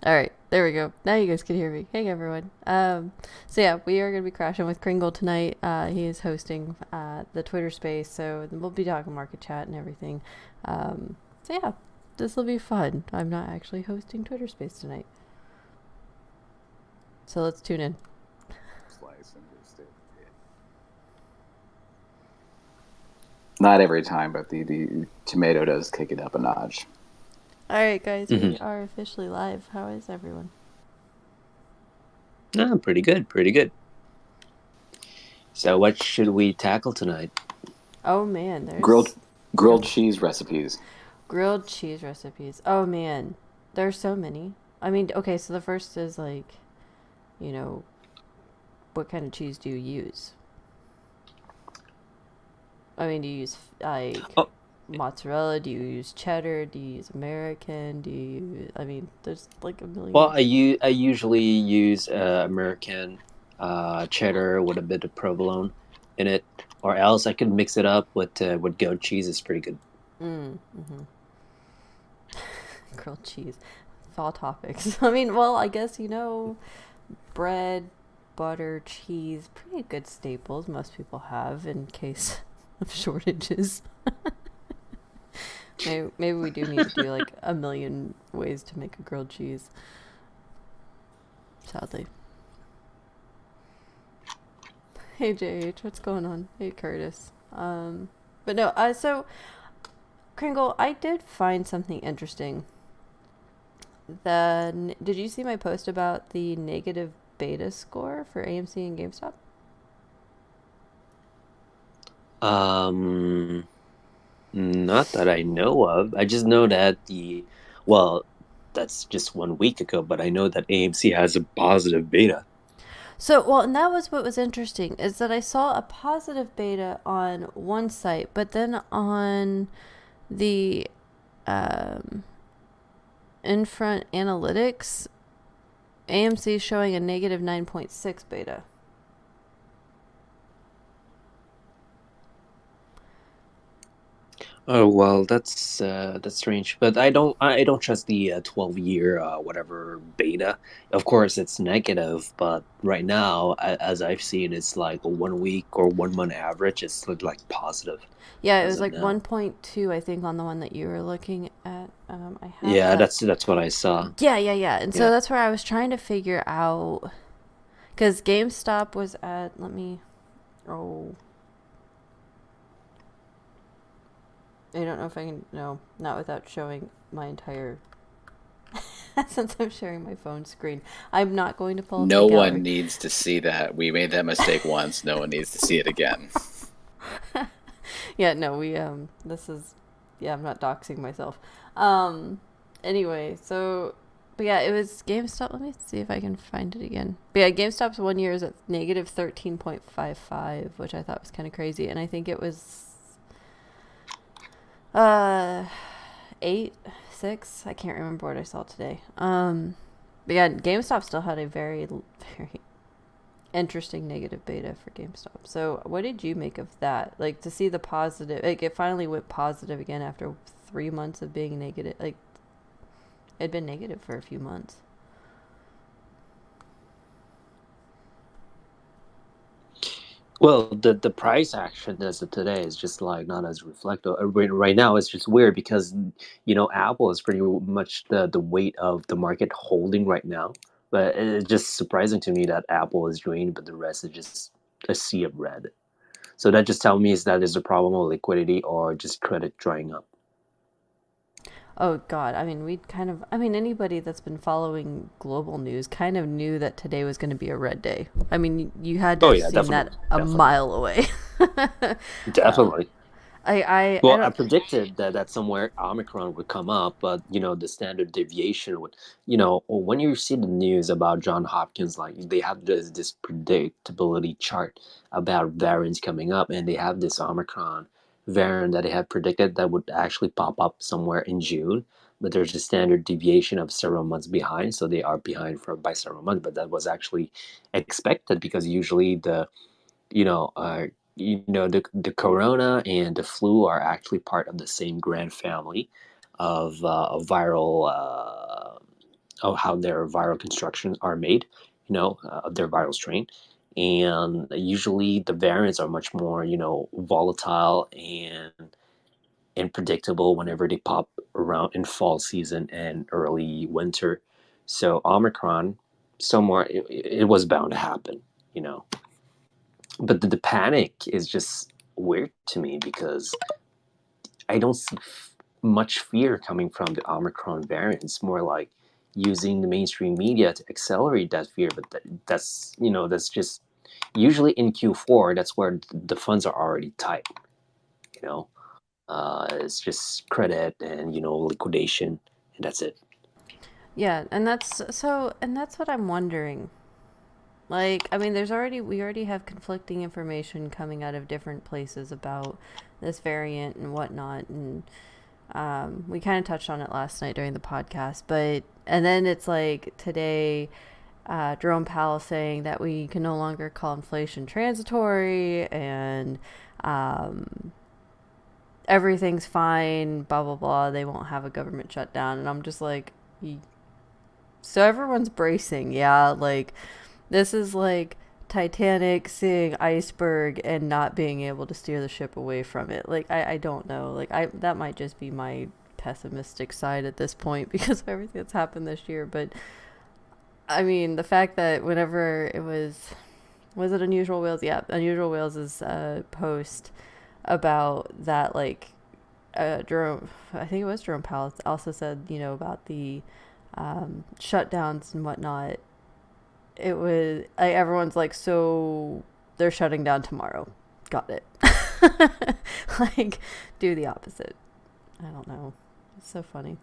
All right, there we go. Now you guys can hear me. Hey everyone. So yeah, we are gonna be crashing with Kringle tonight. He is hosting the Twitter space, so we'll be talking market chat and everything. So yeah, this will be fun. I'm not actually hosting Twitter space tonight, so let's tune in. Slice and just not every time, but the tomato does kick it up a notch. All right, guys, we Mm-hmm. are officially live. How is everyone? Pretty good, pretty good. So, what should we tackle tonight? Oh man, Grilled there's grilled cheese recipes. grilled cheese recipes. Oh man, there's so many. I mean, okay, so the first is like, you know, what kind of cheese do you use? I mean, do you use like Oh, mozzarella? Do you use cheddar? Do you use American? Do you? I mean, there's like a well, million. I usually use American cheddar with a bit of provolone in it, or else I could mix it up with goat cheese. It's pretty good. Mm-hmm. Grilled cheese, fall topics. I mean, well, I guess bread, butter, cheese, pretty good staples most people have in case of shortages. Maybe we do need to do like a million ways to make a grilled cheese. Sadly. Hey JH, what's going on? Hey Curtis. But no, so Kringle, I did find something interesting. Did you see my post about the negative beta score for AMC and GameStop? Um, Not that I know of. I just know that well, that's just 1 week ago, but I know that AMC has a positive beta. So, well, and that was what was interesting is that I saw a positive beta on one site, but then on the um, in front analytics, AMC is showing a negative 9.6 beta. Oh well, that's strange. But I don't trust the 12-year whatever beta. Of course, it's negative, but right now, as I've seen, it's like a 1 week or 1 month average. It's like positive Yeah, it as was of like now. 1.2, I think, on the one that you were looking at. I have Yeah, that. that's what I saw. Yeah. And so Yeah. that's where I was trying to figure out. Because GameStop was at. Let me. Oh. I don't know if I can. No, not without showing my entire. Since I'm sharing my phone screen, I'm not going to pull up the No gallery. one needs to see that. We made that mistake once. No one needs to see it again. Yeah, no, this is. Yeah, I'm not doxing myself. Um, anyway, so. But yeah, it was GameStop. Let me see if I can find it again. But yeah, GameStop's 1 year is at negative 13.55, which I thought was kind of crazy. And I think it was Uh, 8, 6. I can't remember what I saw today. But yeah, GameStop still had a very interesting negative beta for GameStop. So, what did you make of that? Like to see the positive, like it finally went positive again after 3 months of being negative. Like it'd been negative for a few months. Well, the price action as of today is just like not as reflective. Right now, it's just weird because Apple is pretty much the weight of the market holding right now. But it's just surprising to me that Apple is green, but the rest is just a sea of red. So that just tells me is that there's a problem with liquidity or just credit drying up. Oh God, I mean, anybody that's been following global news kind of knew that today was going to be a red day. I mean, you had to Oh have yeah, seen that definitely, a definitely, mile away. uh, definitely. I Well, I don't. predicted that somewhere Omicron would come up, but the standard deviation would, when you see the news about John Hopkins, like they have this predictability chart about variants coming up, and they have this Omicron variant that they have predicted that would actually pop up somewhere in June, but there's a standard deviation of several months behind, so they are behind by several months, but that was actually expected because usually you know, uh, the corona and the flu are actually part of the same grand family of viral of how their viral constructions are made, their viral strain. And usually the variants are much more, volatile and predictable whenever they pop around in fall season and early winter. So Omicron, somewhere it was bound to happen, you know. But the panic is just weird to me because I don't see much fear coming from the Omicron variant. It's more like using the mainstream media to accelerate that fear. But that's just usually in Q4. That's where the funds are already tight. You know, it's just credit and liquidation, and that's it. Yeah, and that's what I'm wondering. Like, I mean, we already have conflicting information coming out of different places about this variant and whatnot, and we kind of touched on it last night during the podcast. But and then it's like today, Jerome Powell saying that we can no longer call inflation transitory and everything's fine, blah blah blah. They won't have a government shutdown, and I'm just like, so everyone's bracing, yeah, like this is like Titanic seeing iceberg and not being able to steer the ship away from it. Like I don't know. Like I that might just be my pessimistic side at this point because of everything that's happened this year. But I mean, the fact that whenever it was it Unusual Whales? Yeah, Unusual Whales' post about that, like Jerome, I think it was Jerome Powell, also said, about the shutdowns and whatnot. It was like everyone's like, so they're shutting down tomorrow. Got it. Like, do the opposite. I don't know. It's so funny.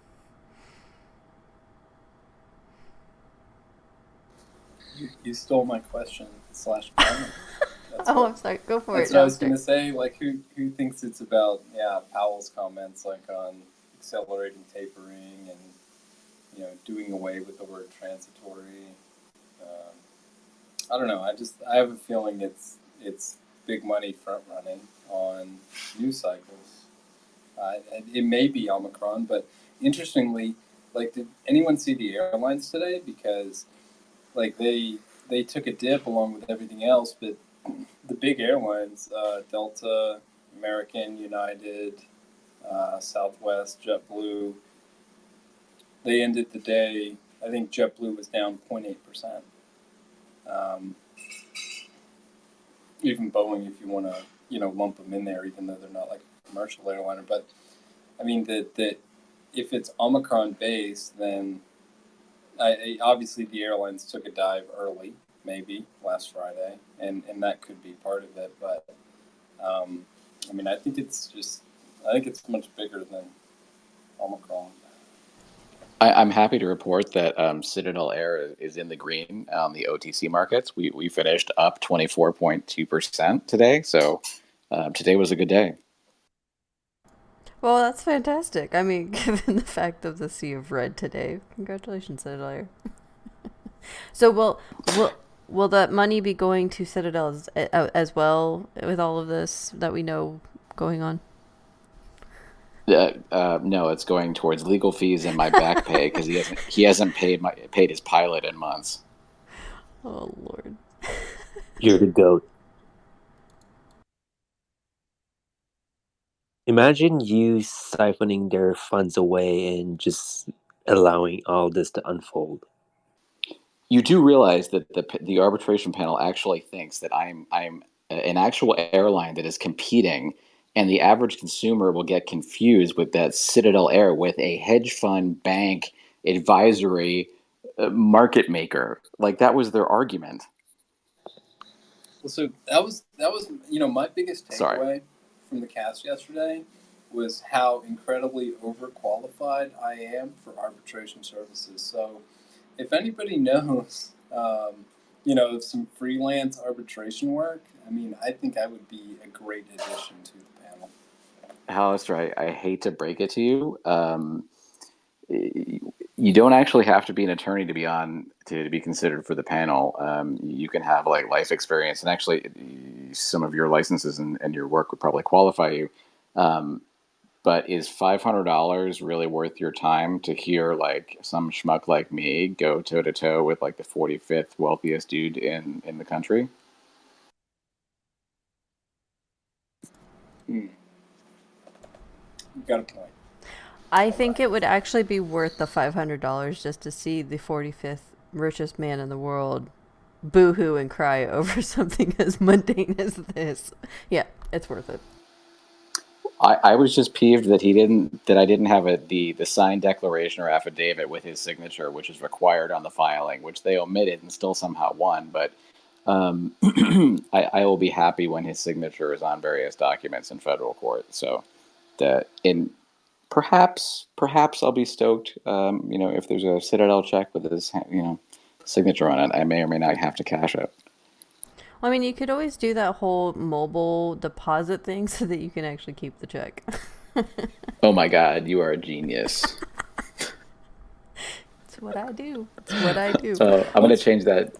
You stole my question / comment. I'm sorry. Go for it. That's what I was going to say. Like, who thinks it's about Powell's comments like on accelerating tapering and doing away with the word transitory. I don't know. I have a feeling it's big money front running on news cycles. It may be Omicron, but interestingly, like, did anyone see the airlines today? Because like they took a dip along with everything else, but the big airlines, Delta, American, United, Southwest, JetBlue, they ended the day. I think JetBlue was down 0.8%. Even Boeing, if you want to, lump them in there, even though they're not like a commercial airliner. But I mean that if it's Omicron based, then obviously the airlines took a dive early, maybe last Friday, and that could be part of it. But I mean, I think it's much bigger than Omicron. I'm happy to report that Citadel Air is in the green on the OTC markets. We finished up 24.2% today, so today was a good day. Well, that's fantastic. I mean, given the fact of the sea of red today, congratulations, Citadel. So will that money be going to Citadel as well with all of this that we know going on? No, it's going towards legal fees and my back pay because he hasn't paid his pilot in months. Oh Lord. You're the goat. Imagine you siphoning their funds away and just allowing all this to unfold. You do realize that the arbitration panel actually thinks that I'm an actual airline that is competing, and the average consumer will get confused with that Citadel Air with a hedge fund bank advisory market maker. Like that was their argument. Well, so that was my biggest takeaway from the cast yesterday was how incredibly overqualified I am for arbitration services. So if anybody knows, some freelance arbitration work, I mean, I think I would be a great addition to the panel. Alistair, I hate to break it to you. You don't actually have to be an attorney to be considered for the panel. You can have like life experience, and actually, some of your licenses and your work would probably qualify you. But is $500 really worth your time to hear like some schmuck like me go toe to toe with like the 45th wealthiest dude in the country? You got a point. I think it would actually be worth the $500 just to see the 45th richest man in the world boo-hoo and cry over something as mundane as this. Yeah, it's worth it. I was just peeved that I didn't have the signed declaration or affidavit with his signature, which is required on the filing, which they omitted and still somehow won. But I will be happy when his signature is on various documents in federal court. So that in perhaps I'll be stoked. If there's a Citadel check with his signature on it, I may or may not have to cash it. Well, I mean, you could always do that whole mobile deposit thing so that you can actually keep the check. Oh my God, you are a genius. It's what I do. It's what I do. I'm gonna change that.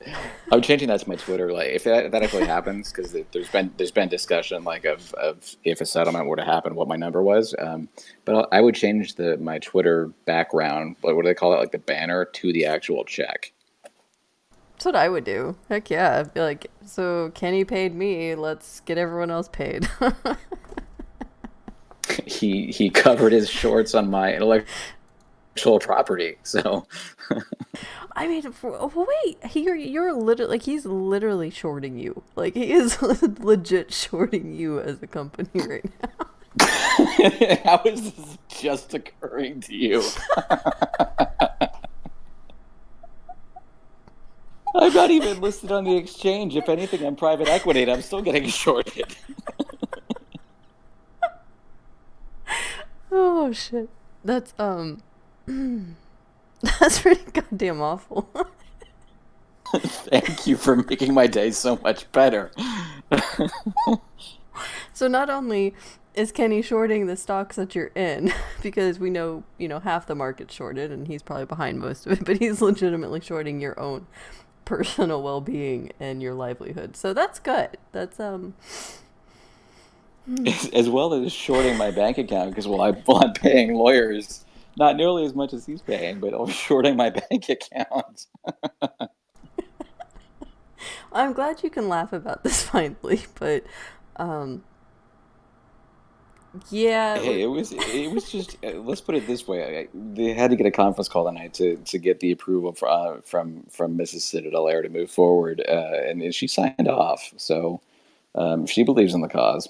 I'm changing that to my Twitter. Like, if that actually happens, because there's been discussion like of if a settlement were to happen, what my number was. But I would change my Twitter background. What do they call it? Like the banner to the actual check. That's what I would do. Heck yeah. I'd be like, so Kenny paid me. Let's get everyone else paid. He covered his shorts on my intellectual property. So. I mean, wait. You're literally like he's literally shorting you. Like he is legit shorting you as a company right now. How is this just occurring to you? I'm not even listed on the exchange. If anything, I'm private equity, and I'm still getting shorted. Oh shit. That's that's pretty goddamn awful. Thank you for making my day so much better. So not only is Kenny shorting the stocks that you're in, because we know, half the market's shorted and he's probably behind most of it, but he's legitimately shorting your own personal well-being and your livelihood. So that's good. That's as well as shorting my bank account, because I'm paying lawyers not nearly as much as he's paying, but I'm shorting my bank account. I'm glad you can laugh about this finally, but yeah. Hey, it was just let's put it this way. They had to get a conference call tonight to get the approval from Mrs. Citadel to move forward, and she signed off. So she believes in the cause.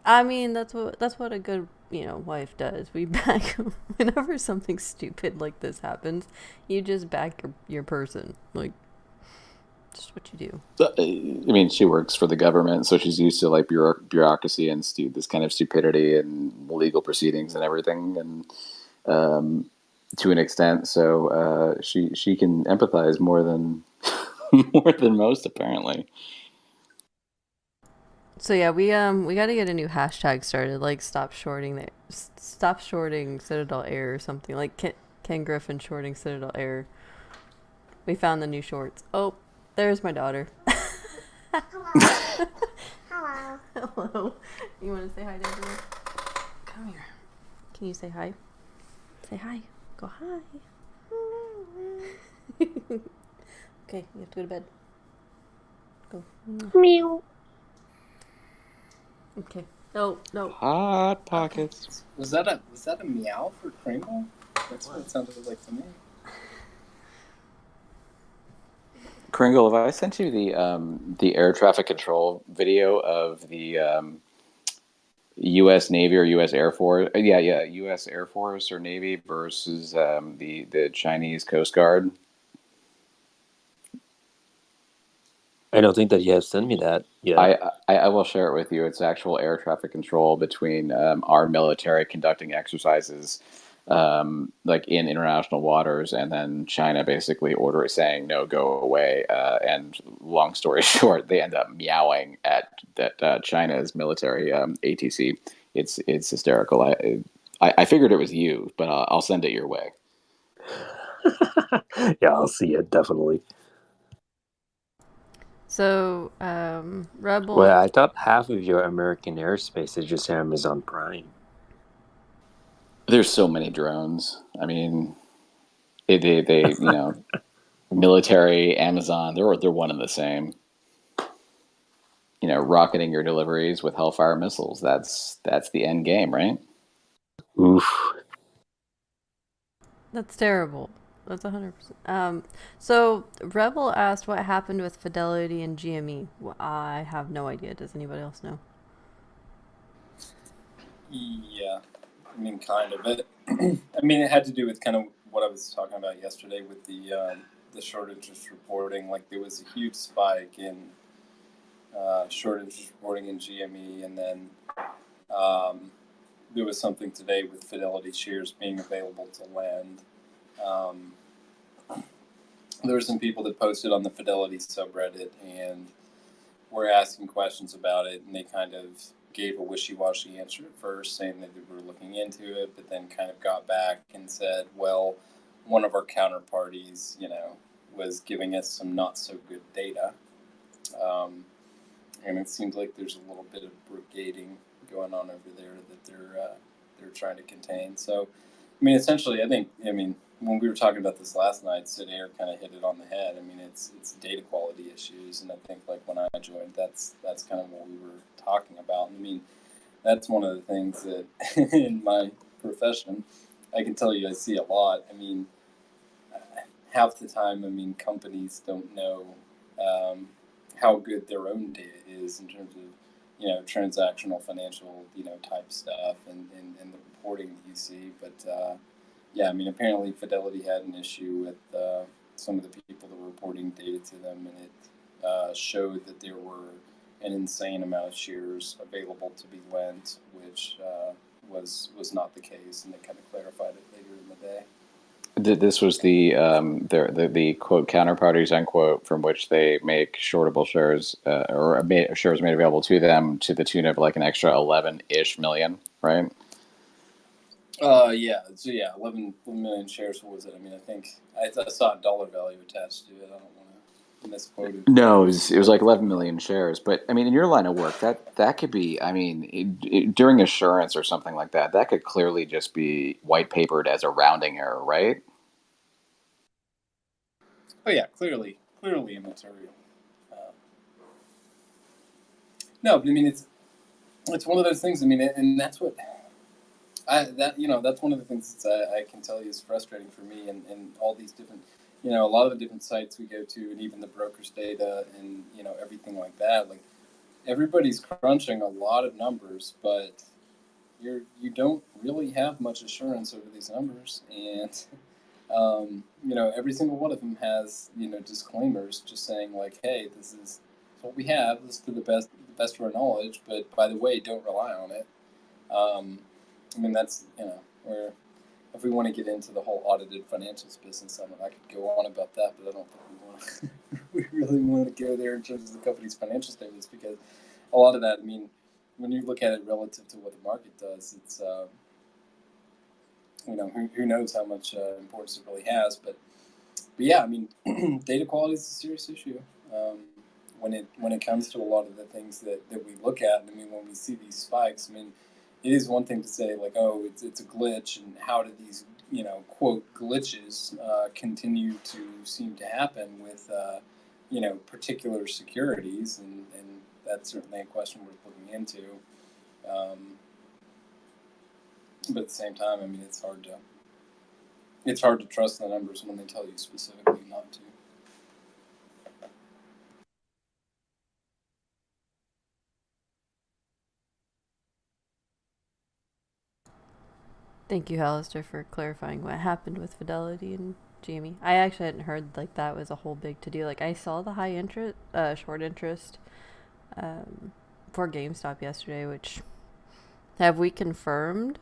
I mean, that's what a good, wife does. We back whenever something stupid like this happens, you just back your person. Like, just what you do. I mean, she works for the government, so she's used to like bureaucracy and this kind of stupidity and legal proceedings and everything, and to an extent. So she can empathize more than more than most, apparently. So yeah, we got to get a new hashtag started, like stop shorting Citadel Air or something, like Ken Griffin shorting Citadel Air. We found the new shorts. Oh, there's my daughter. Hello. Hello. Hello. You want to say hi to everyone? Come here. Can you say hi? Say hi. Go hi. Okay, you have to go to bed. Go. Meow. Okay. No. Hot pockets. Was that a meow for Kringle? That's what it sounded like to me. Kringle, have I sent you the air traffic control video of the U.S. Navy or U.S. Air Force? Yeah, U.S. Air Force or Navy versus the Chinese Coast Guard. I don't think that you have sent me that. Yeah. I will share it with you. It's actual air traffic control between our military conducting exercises like in international waters, and then China basically saying no, go away. And long story short, they end up meowing at that China's military ATC. It's hysterical. I figured it was you, but I'll send it your way. Yeah, I'll see it definitely. So, Well, Rebel. I thought half of your American airspace is just Amazon Prime. There's so many drones. I mean, they military, Amazon, they're one and the same. Rocketing your deliveries with Hellfire missiles. That's the end game, right? Oof. That's terrible. That's 100%. So Rebel asked what happened with Fidelity and GME. Well, I have no idea. Does anybody else know? Yeah, I mean, kind of. It, I mean, it had to do with kind of what I was talking about yesterday with the short interest reporting. Like there was a huge spike in short interest reporting in GME, and then um, there was something today with Fidelity shares being available to lend. Um, there were some people that posted on the Fidelity subreddit and were asking questions about it, and they kind of gave a wishy-washy answer at first, saying that they were looking into it, but then kind of got back and said, well, one of our counterparties, was giving us some not so good data. Um, and it seems like there's a little bit of brigading going on over there that they're trying to contain. So, I mean, essentially, I mean, when we were talking about this last night, Sid Air kind of hit it on the head. I mean, it's data quality issues, and I think like when I joined, that's kind of what we were talking about. And I mean, that's one of the things that in my profession, I can tell you I see a lot. I mean, half the time, I mean, companies don't know um, how good their own data is in terms of, transactional financial, type stuff and the reporting that you see. But yeah, I mean, apparently Fidelity had an issue with some of the people that were reporting data to them, and it showed that there were an insane amount of shares available to be lent, which was not the case, and they kind of clarified it later in the day. This was the quote counterparties unquote from which they make shortable shares shares made available to them to the tune of like an extra 11-ish million, right? Yeah, so yeah, 11 million shares. What was it? I mean, I think I saw a dollar value attached to it. I don't want to misquote it. No, it was like 11 million shares. But I mean, in your line of work, that could be. I mean, during assurance or something like that, that could clearly just be white papered as a rounding error, right? Oh yeah, clearly immaterial. Uh, no, but I mean, it's one of those things. I mean, and that's what that's one of the things that I can tell you is frustrating for me, and all these different, a lot of the different sites we go to, and even the brokers' data, and everything like that. Like everybody's crunching a lot of numbers, but you don't really have much assurance over these numbers, and every single one of them has disclaimers just saying like, hey, this is what we have. This is to the best of our knowledge, but by the way, don't rely on it. Um, I mean, that's where if we want to get into the whole audited financials business, I could go on about that, but I don't think we want to. We really want to go there in terms of the company's financial statements because a lot of that. I mean, when you look at it relative to what the market does, it's who knows how much importance it really has, but yeah, I mean, data quality is a serious issue. When it comes to a lot of the things that we look at. I mean, when we see these spikes, I mean, it is one thing to say like, oh, it's a glitch, and how do these quote glitches continue to seem to happen with particular securities, and that's certainly a question worth looking into. Um, but at the same time, I mean, it's hard to trust the numbers when they tell you specifically not to. Thank you, Hallister, for clarifying what happened with Fidelity and GME. I actually hadn't heard like that was a whole big to do. Like I saw the high interest, short interest, um, for GameStop yesterday. Which have we confirmed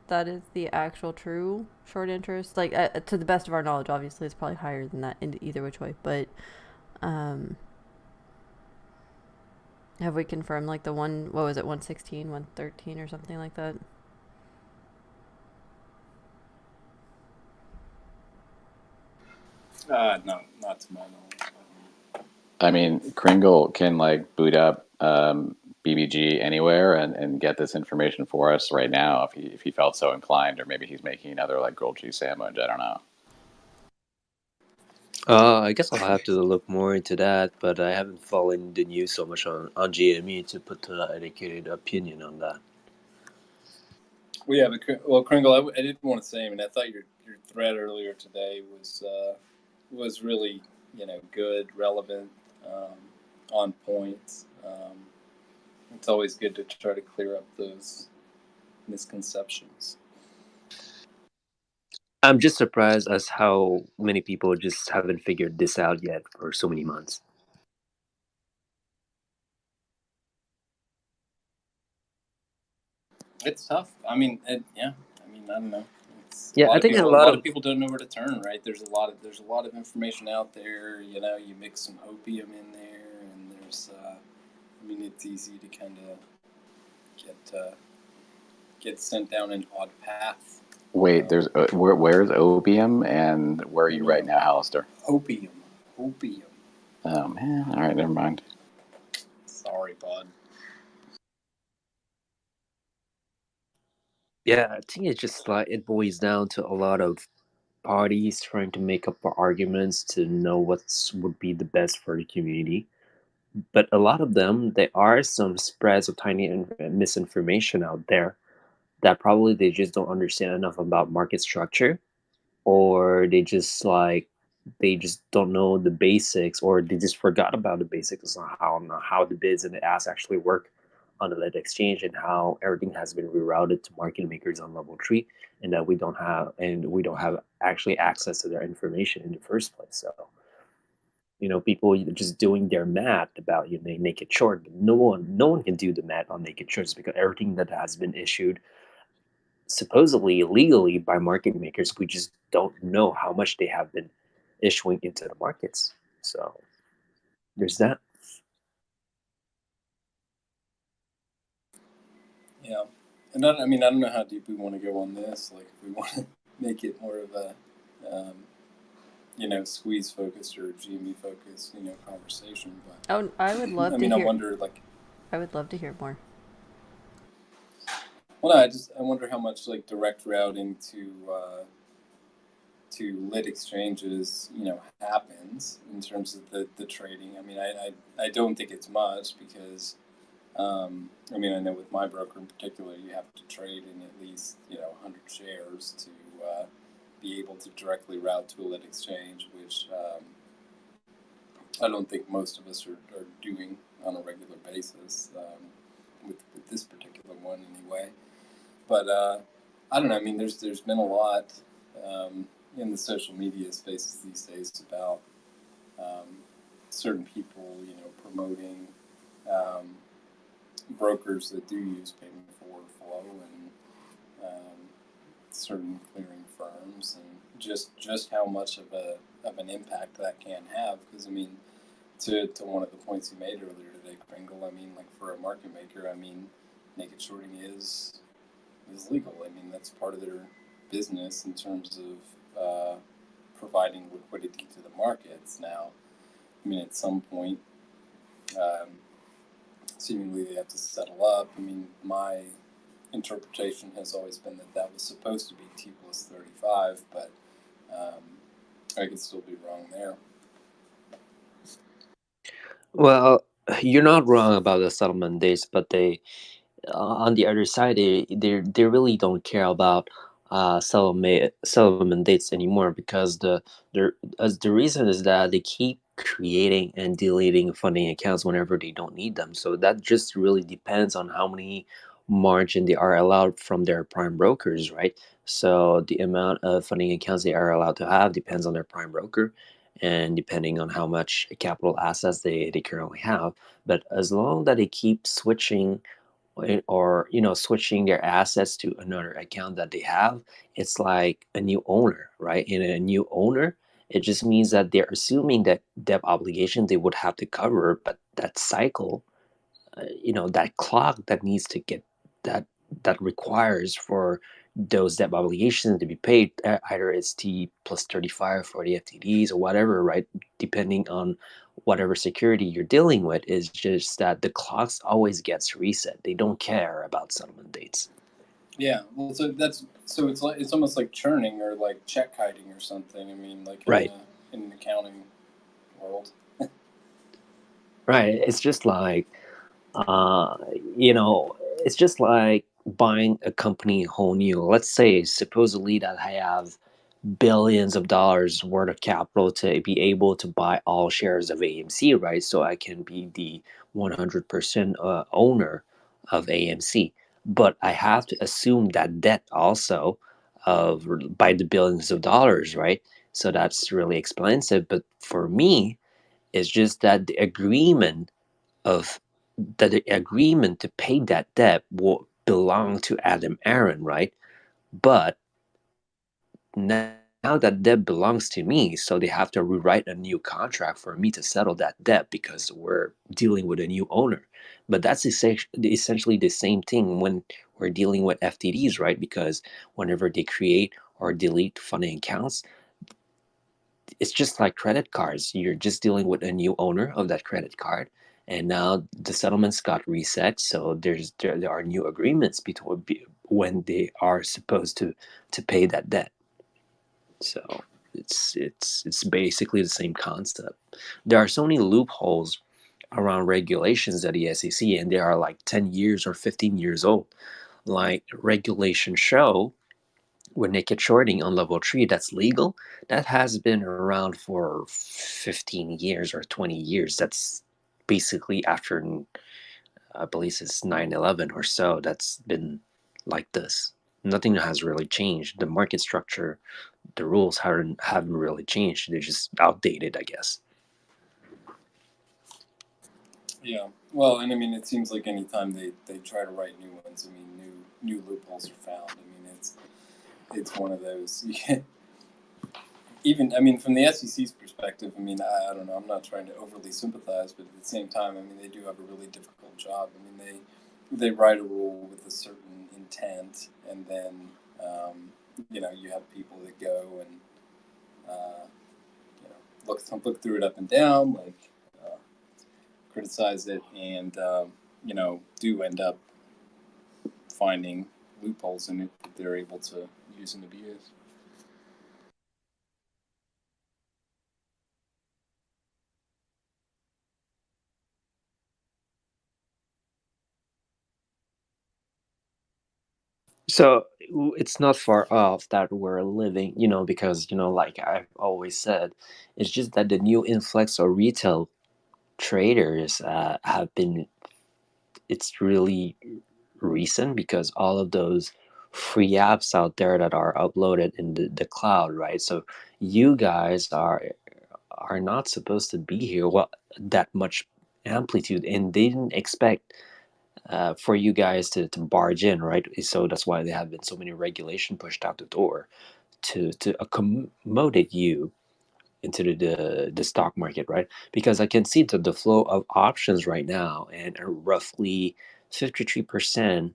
that is the actual true short interest? Like to the best of our knowledge, obviously it's probably higher than that in either which way. But um, have we confirmed like the one? What was it? 116, 113, or something like that? No, not to my knowledge. I mean, Kringle can like boot up BBG anywhere and get this information for us right now if he felt so inclined, or maybe he's making another like grilled cheese sandwich. I don't know. I guess I'll have to look more into that, but I haven't followed the news so much on GME to put an educated opinion on that. Well, yeah, but Kringle, I didn't want to say. I mean, I thought your thread earlier today was really good, relevant, on point. It's always good to try to clear up those misconceptions. I'm just surprised as how many people just haven't figured this out yet for so many months. It's tough. I mean, yeah. I mean, I don't know. Yeah, I think a lot of people don't know where to turn. Right? There's a lot of information out there. You mix some opium in there, and there's. I mean, it's easy to kind of get sent down an odd path. Wait, there's where's opium and where are you right now, Hallister? Opium. Oh man, all right, never mind. Sorry, bud. Yeah, I think it's just like it boils down to a lot of parties trying to make up arguments to know what would be the best for the community. But a lot of them, there are some spreads of tiny misinformation out there that probably they just don't understand enough about market structure, or they just don't know the basics, or they just forgot about the basics on how the bids and the asks actually work on the lead exchange, and how everything has been rerouted to market makers on level 3, and that we don't have actually access to their information in the first place. So people just doing their math about naked short, but no one can do the math on naked shorts because everything that has been issued supposedly legally by market makers, we just don't know how much they have been issuing into the markets. So there's that. Yeah, and I mean, I don't know how deep we want to go on this. Like, if we want to make it more of a, squeeze focused or GME focused, conversation. But Oh, I would love to hear. I wonder, like, I would love to hear more. Well, no, I wonder how much like direct routing to lit exchanges, happens in terms of the trading. I mean, I don't think it's much because, I mean, I know with my broker in particular, you have to trade in at least 100 shares to be able to directly route to a lit exchange, which I don't think most of us are doing on a regular basis, with this particular one anyway. But I don't know. I mean, there's been a lot in the social media spaces these days about certain people, promoting brokers that do use payment for order flow, and certain clearing firms, and just how much of an impact that can have. Because I mean, to one of the points you made earlier today, Kringle, I mean, like, for a market maker, I mean, naked shorting is legal. I mean, that's part of their business in terms of providing liquidity to the markets. Now, I mean, at some point, seemingly they have to settle up. I mean, my interpretation has always been that was supposed to be T plus 35, but I could still be wrong there. Well, you're not wrong about the settlement dates, but they on the other side, they really don't care about settlement dates anymore, because the reason is that they keep creating and deleting funding accounts whenever they don't need them. So that just really depends on how many margin they are allowed from their prime brokers, right? So the amount of funding accounts they are allowed to have depends on their prime broker, and depending on how much capital assets they currently have. But as long that they keep switching, or switching their assets to another account that they have, it's like a new owner, right? In a new owner, it just means that they're assuming that debt obligation they would have to cover, but that cycle, that clock that needs to get that that requires for those debt obligations to be paid, either it's T plus 35 for the FTDs or whatever, right? Depending on whatever security you're dealing with, is just that the clocks always gets reset. They don't care about settlement dates. Yeah, well, so it's almost like churning or like check kiting or something. I mean, like Right. in an accounting world. Right. It's just like, you know, it's just like buying a company whole new. Let's say, supposedly, that I have billions of dollars worth of capital to be able to buy all shares of AMC, right? So I can be the 100% owner of AMC. But I have to assume that debt also of by the billions of dollars, right? So that's really expensive. But for me, it's just that of the agreement to pay that debt will belong to Adam Aaron, right? But now that debt belongs to me, so they have to rewrite a new contract for me to settle that debt because we're dealing with a new owner. But that's essentially the same thing when we're dealing with FTDs, right? Because whenever they create or delete funding accounts, it's just like credit cards. You're just dealing with a new owner of that credit card, and now the settlements got reset. So there are new agreements between when they are supposed to pay that debt. So it's basically the same concept. There are so many loopholes around regulations at the SEC, and they are like 10 years or 15 years old. Like regulation show with naked shorting on level 3, that's legal. That has been around for 15 years or 20 years. That's basically after, I believe it's 9/11 or so, that's been like this. Nothing has really changed. The market structure, the rules haven't really changed. They're just outdated, I guess. Yeah. Well, and I mean, it seems like anytime they try to write new ones, I mean, new loopholes are found. I mean, it's one of those. Even I mean, from the SEC's perspective, I mean, I don't know. I'm not trying to overly sympathize, but at the same time, I mean, they do have a really difficult job. I mean, they write a rule with a certain intent, and then you have people that go and look through it up and down, like criticize it, and do end up finding loopholes in it that they're able to use and abuse. So it's not far off that we're living, because, like I've always said, it's just that the new influx of retail traders have been, it's really recent because all of those free apps out there that are uploaded in the cloud, right? So you guys are not supposed to be here, well, that much amplitude, and they didn't expect for you guys to barge in, right? So that's why there have been so many regulation pushed out the door to accommodate you into the stock market, right? Because I can see that the flow of options right now, and roughly 53%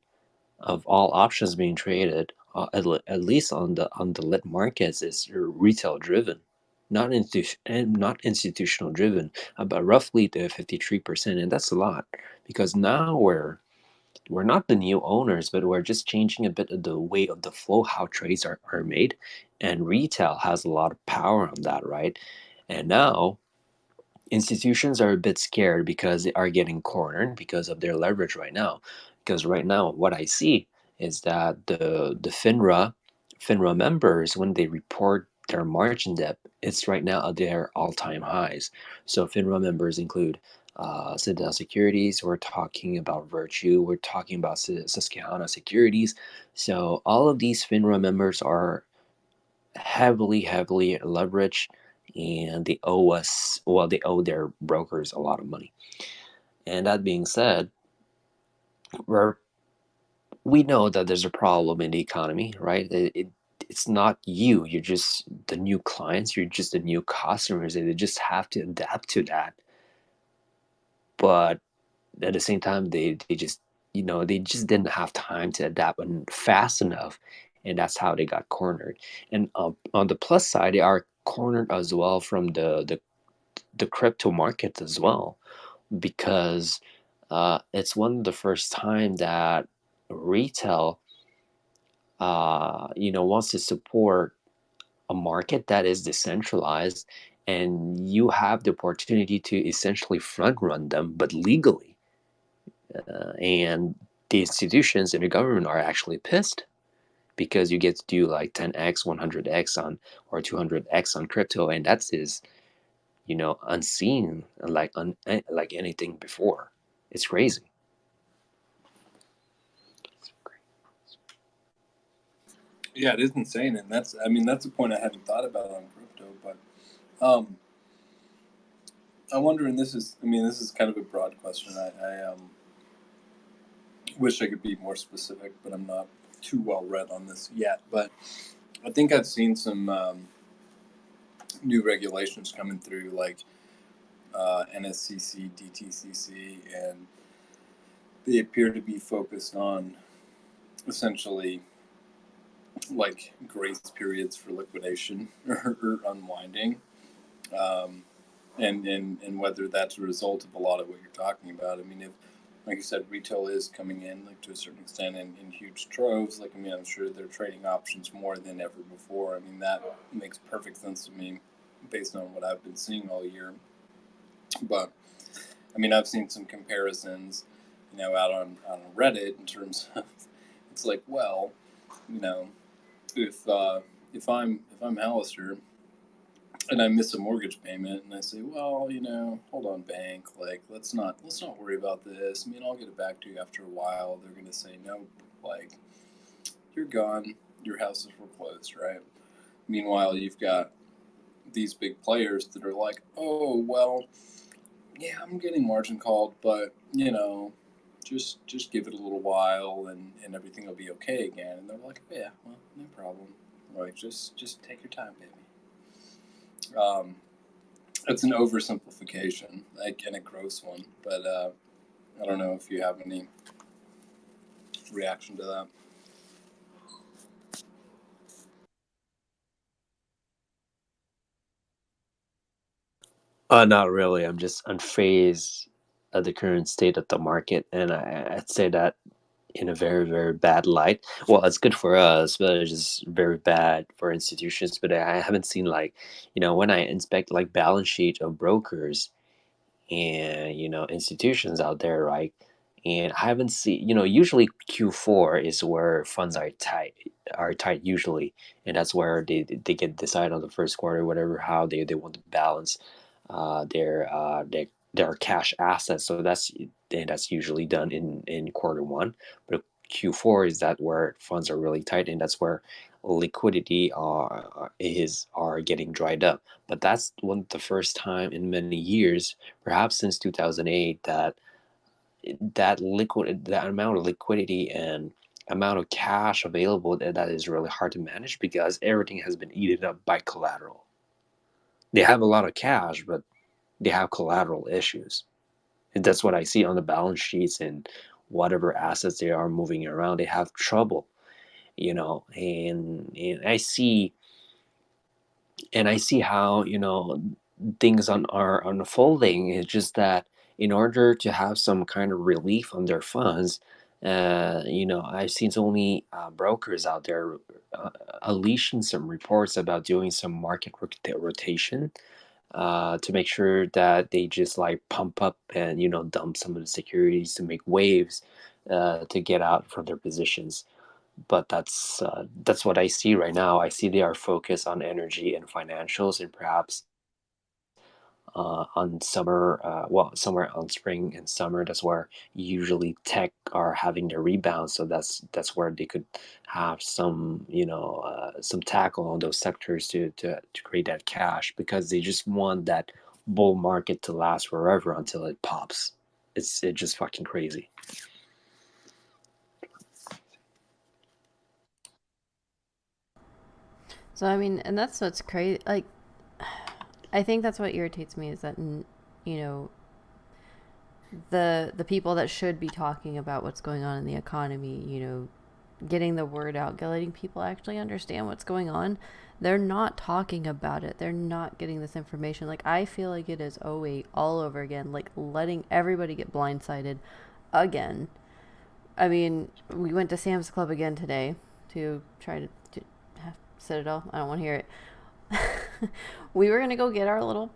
of all options being traded, at least on the lit markets, is retail driven, not institutional driven, but roughly the 53%, and that's a lot because now we're not the new owners, but we're just changing a bit of the way of the flow, how trades are made. And retail has a lot of power on that, right? And now institutions are a bit scared because they are getting cornered because of their leverage right now. Because right now, what I see is that the FINRA members, when they report their margin debt, it's right now at their all-time highs. So FINRA members include Citadel Securities. We're talking about Virtue. We're talking about Susquehanna Securities. So all of these FINRA members are heavily leveraged, and they owe us, well, they owe their brokers a lot of money. And that being said, we're we know that there's a problem in the economy, right? It's not you. You're just the new clients. You're just the new customers, and they just have to adapt to that. But at the same time, they just they just didn't have time to adapt fast enough, and that's how they got cornered. And on the plus side, they are cornered as well from the crypto market as well, because it's one of the first time that retail wants to support a market that is decentralized, and you have the opportunity to essentially front run them, but legally. And the institutions and the government are actually pissed because you get to do like 10x, 100x on, or 200x on crypto, and that's is unseen like anything before. It's crazy. Yeah, it is insane, and that's a point I hadn't thought about on crypto. But I wonder, and this is kind of a broad question. I wish I could be more specific, but I'm not too well read on this yet. But I think I've seen some new regulations coming through, like NSCC, DTCC, and they appear to be focused on essentially like grace periods for liquidation or unwinding, and whether that's a result of a lot of what you're talking about. I mean, if, like you said, retail is coming in like to a certain extent in huge troves. Like, I mean, I'm sure they're trading options more than ever before. I mean, that makes perfect sense to me based on what I've been seeing all year. But I mean, I've seen some comparisons, out on Reddit in terms of it's like, well, if I'm Alistair and I miss a mortgage payment and I say, well, hold on, bank, like let's not worry about this. I mean, I'll get it back to you after a while. They're gonna say, nope, like you're gone, your house is foreclosed, right? Meanwhile, you've got these big players that are like, oh well, yeah, I'm getting margin called, but just give it a little while and everything will be okay again. And they're like, yeah, well, no problem. Like just take your time, baby. It's an oversimplification, like, and a gross one, but I don't know if you have any reaction to that. Not really. I'm just unfazed at the current state of the market, and I'd say that in a very, very bad light. Well, it's good for us, but it's just very bad for institutions. But I haven't seen like, when I inspect like balance sheet of brokers and institutions out there, right? And I haven't seen, usually Q4 is where funds are tight usually, and that's where they get decide on the first quarter, whatever, how they want to balance their cash assets. So that's usually done in quarter one. But Q4 is that where funds are really tight, and that's where liquidity are getting dried up. But that's one of the first time in many years, perhaps since 2008, that amount of liquidity and amount of cash available that is really hard to manage because everything has been eaten up by collateral. They have a lot of cash, but they have collateral issues. And that's what I see on the balance sheets and whatever assets they are moving around. They have trouble, and I see how things are unfolding. It's just that in order to have some kind of relief on their funds, I've seen so many brokers out there unleashing some reports about doing some market rotation to make sure that they just like pump up and dump some of the securities to make waves to get out from their positions. But that's what I see right now. I see they are focused on energy and financials, and perhaps on summer, well, somewhere on spring and summer. That's where usually tech are having their rebound. So that's where they could have some tackle on those sectors to create that cash because they just want that bull market to last forever until it pops. It's just fucking crazy. So I mean, and that's what's crazy. Like, I think that's what irritates me is that you know the people that should be talking about what's going on in the economy, getting the word out, letting people actually understand what's going on. They're not talking about it. They're not getting this information. Like, I feel like it is '08 all over again, like letting everybody get blindsided again. I mean, we went to Sam's Club again today to try to have Citadel. I don't want to hear it. We were going to go get our little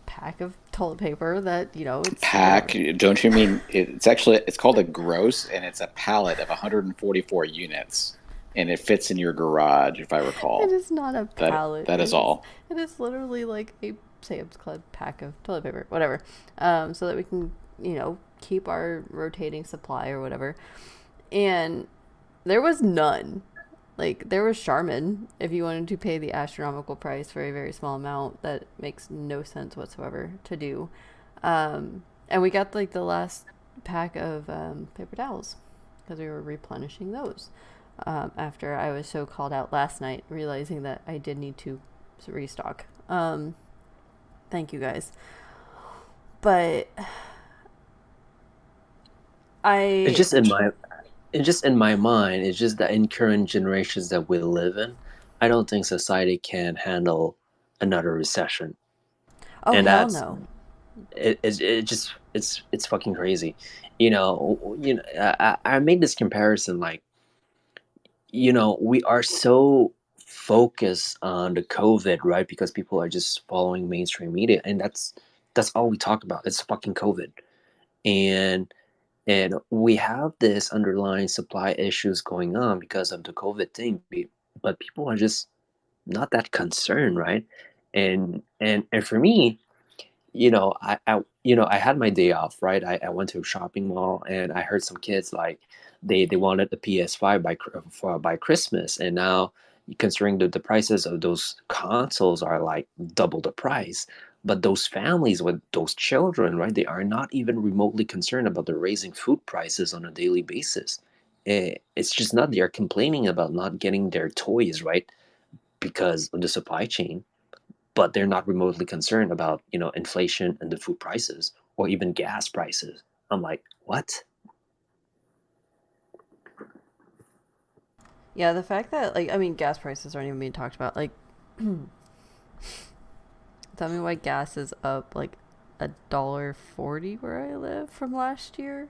pack of toilet paper that, it's Pack? whatever. Don't you mean it's called a gross, and it's a pallet of 144 units, and it fits in your garage, if I It recall. is not a pallet. That is all. It is literally like a Sam's Club pack of toilet paper, whatever. So that we can, keep our rotating supply or whatever. And there was none. Like, there was Charmin if you wanted to pay the astronomical price for a very small amount that makes no sense whatsoever to do. And we got like the last pack of paper towels because we were replenishing those after I was so called out last night, realizing that I did need to restock. Thank you guys. But It's just in my mind, it's just that in current generations that we live in, I don't think society can handle another recession. oh, And hell that's no. it's fucking crazy. I made this comparison, like, we are so focused on the COVID, right? Because people are just following mainstream media, and that's all we talk about. It's fucking COVID. And we have this underlying supply issues going on because of the COVID thing, but people are just not that concerned, right? And for me, I had my day off, right? I went to a shopping mall, and I heard some kids like they wanted the PS5 by Christmas, and now considering the prices of those consoles are like double the price. But those families with those children, right? They are not even remotely concerned about the raising food prices on a daily basis. It's just not they're complaining about not getting their toys, right? Because of the supply chain, but they're not remotely concerned about inflation and the food prices or even gas prices. I'm like, what? Yeah, the fact that, like, I mean, gas prices aren't even being talked about. Like, tell me why gas is up like $1.40 where I live from last year.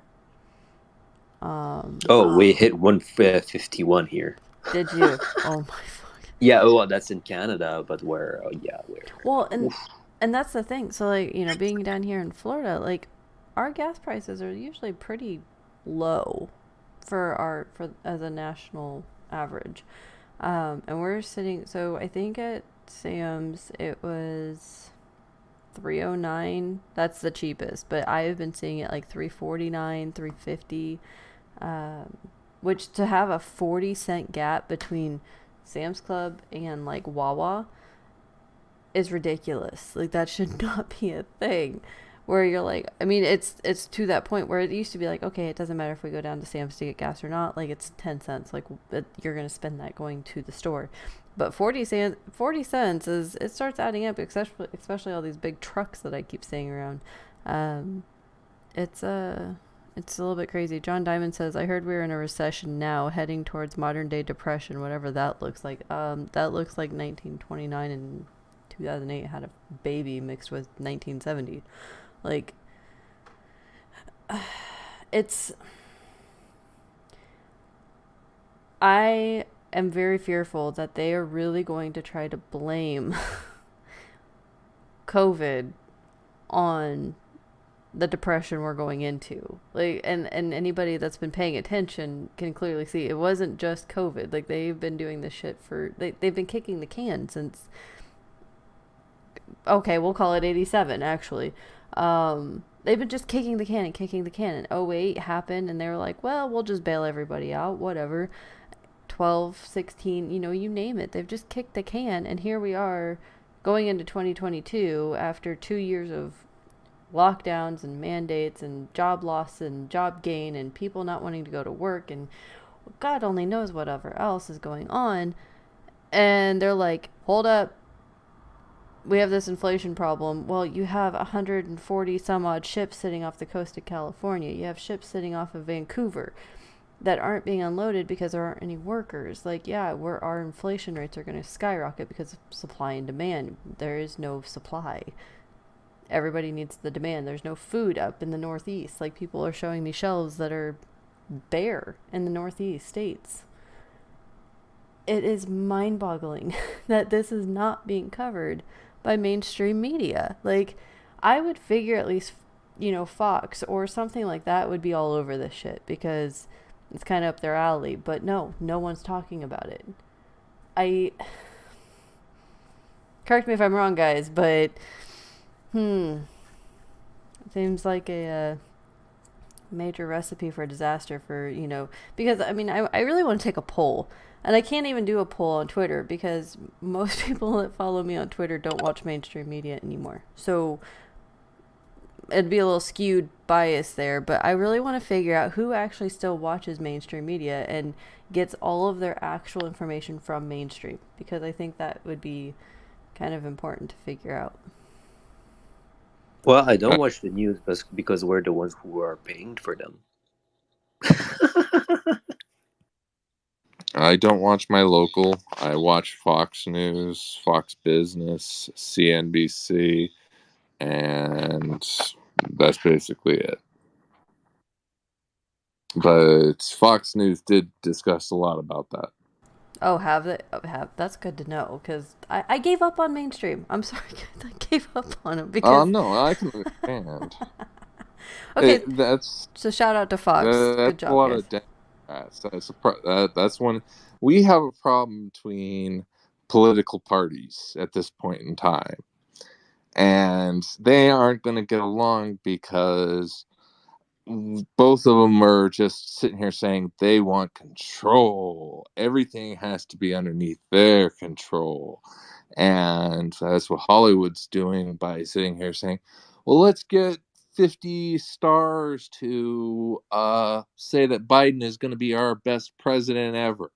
Oh, we hit 151 here. Did you? Oh my fuck. Yeah, well, that's in Canada, but where? Oh, yeah, where? Well, Oof. and that's the thing. So, like, being down here in Florida, like, our gas prices are usually pretty low for as a national average. And we're sitting, so I think at Sam's it was 309. That's the cheapest, but I've been seeing it like 349, 350. Which, to have a 40-cent gap between Sam's Club and like Wawa is ridiculous. Like, that should not be a thing. Where you're like, I mean, it's to that point where it used to be like, okay, it doesn't matter if we go down to Sam's to get gas or not. Like, it's 10 cents. Like, you're gonna spend that going to the store. But 40 cents is, it starts adding up, especially all these big trucks that I keep seeing around. It's a little bit crazy. John Diamond says, I heard we're in a recession now, heading towards modern day depression, whatever that looks like. That looks like 1929 and 2008 had a baby mixed with 1970. Like, I am very fearful that they are really going to try to blame COVID on the depression we're going into. Like, and anybody that's been paying attention can clearly see it wasn't just COVID. Like, they've been doing this shit they've been kicking the can since, okay, we'll call it 87 actually. They've been just kicking the can and kicking the can, and '08 happened and they were like, well, we'll just bail everybody out, whatever. 12, 16, you name it. They've just kicked the can, and here we are going into 2022 after 2 years of lockdowns and mandates and job loss and job gain and people not wanting to go to work and God only knows whatever else is going on. And they're like, hold up, we have this inflation problem. Well, you have 140 some odd ships sitting off the coast of California. You have ships sitting off of Vancouver. that aren't being unloaded because there aren't any workers. Like, yeah, our inflation rates are going to skyrocket because of supply and demand. There is no supply. Everybody needs the demand. There's no food up in the Northeast. Like, people are showing me shelves that are bare in the Northeast states. It is mind-boggling that this is not being covered by mainstream media. Like, I would figure at least, Fox or something like that would be all over this shit because it's kind of up their alley. But no one's talking about it. Correct me if I'm wrong, guys, but it seems like a major recipe for disaster for, because I really want to take a poll. And I can't even do a poll on Twitter because most people that follow me on Twitter don't watch mainstream media anymore. So it'd be a little skewed bias there, but I really want to figure out who actually still watches mainstream media and gets all of their actual information from mainstream, because I think that would be kind of important to figure out. Well, I don't watch the news because we're the ones who are paying for them. I don't watch my local. I watch Fox News, Fox Business, CNBC, and that's basically it. But Fox News did discuss a lot about that. Oh, have they? That's good to know, because I gave up on mainstream. I'm sorry, I gave up on it because. Oh no, I can understand. Okay, that's so shout out to Fox. Good job, a lot guys. of Democrats. That's one we have a problem between political parties at this point in time, and they aren't going to get along because both of them are just sitting here saying they want control. Everything has to be underneath their control. And that's what Hollywood's doing by sitting here saying, well, let's get 50 stars to say that Biden is going to be our best president ever.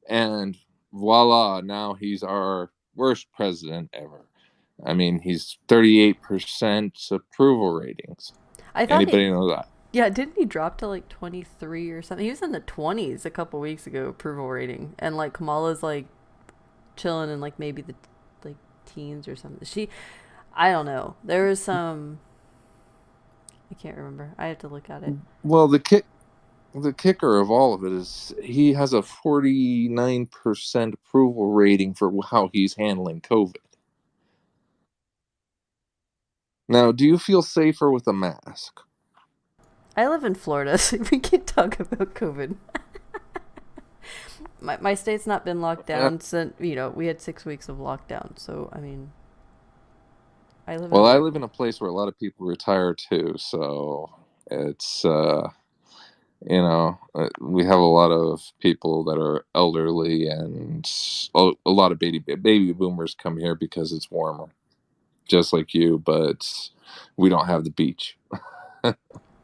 And voila, now he's our worst president ever. I mean, he's 38% approval ratings. Anybody know that? Yeah, didn't he drop to like 23 or something? He was in the 20s a couple weeks ago, approval rating. And like Kamala's like chilling in like maybe the like teens or something. I don't know. There was some, I can't remember. I have to look at it. Well, the kicker of all of it is he has a 49% approval rating for how he's handling COVID. Now, do you feel safer with a mask? I live in Florida, so we can't talk about COVID. my state's not been locked down since, we had 6 weeks of lockdown. So, I mean, I live in a place where a lot of people retire too. So it's, we have a lot of people that are elderly, and a lot of baby boomers come here because it's warmer, just like you, but we don't have the beach.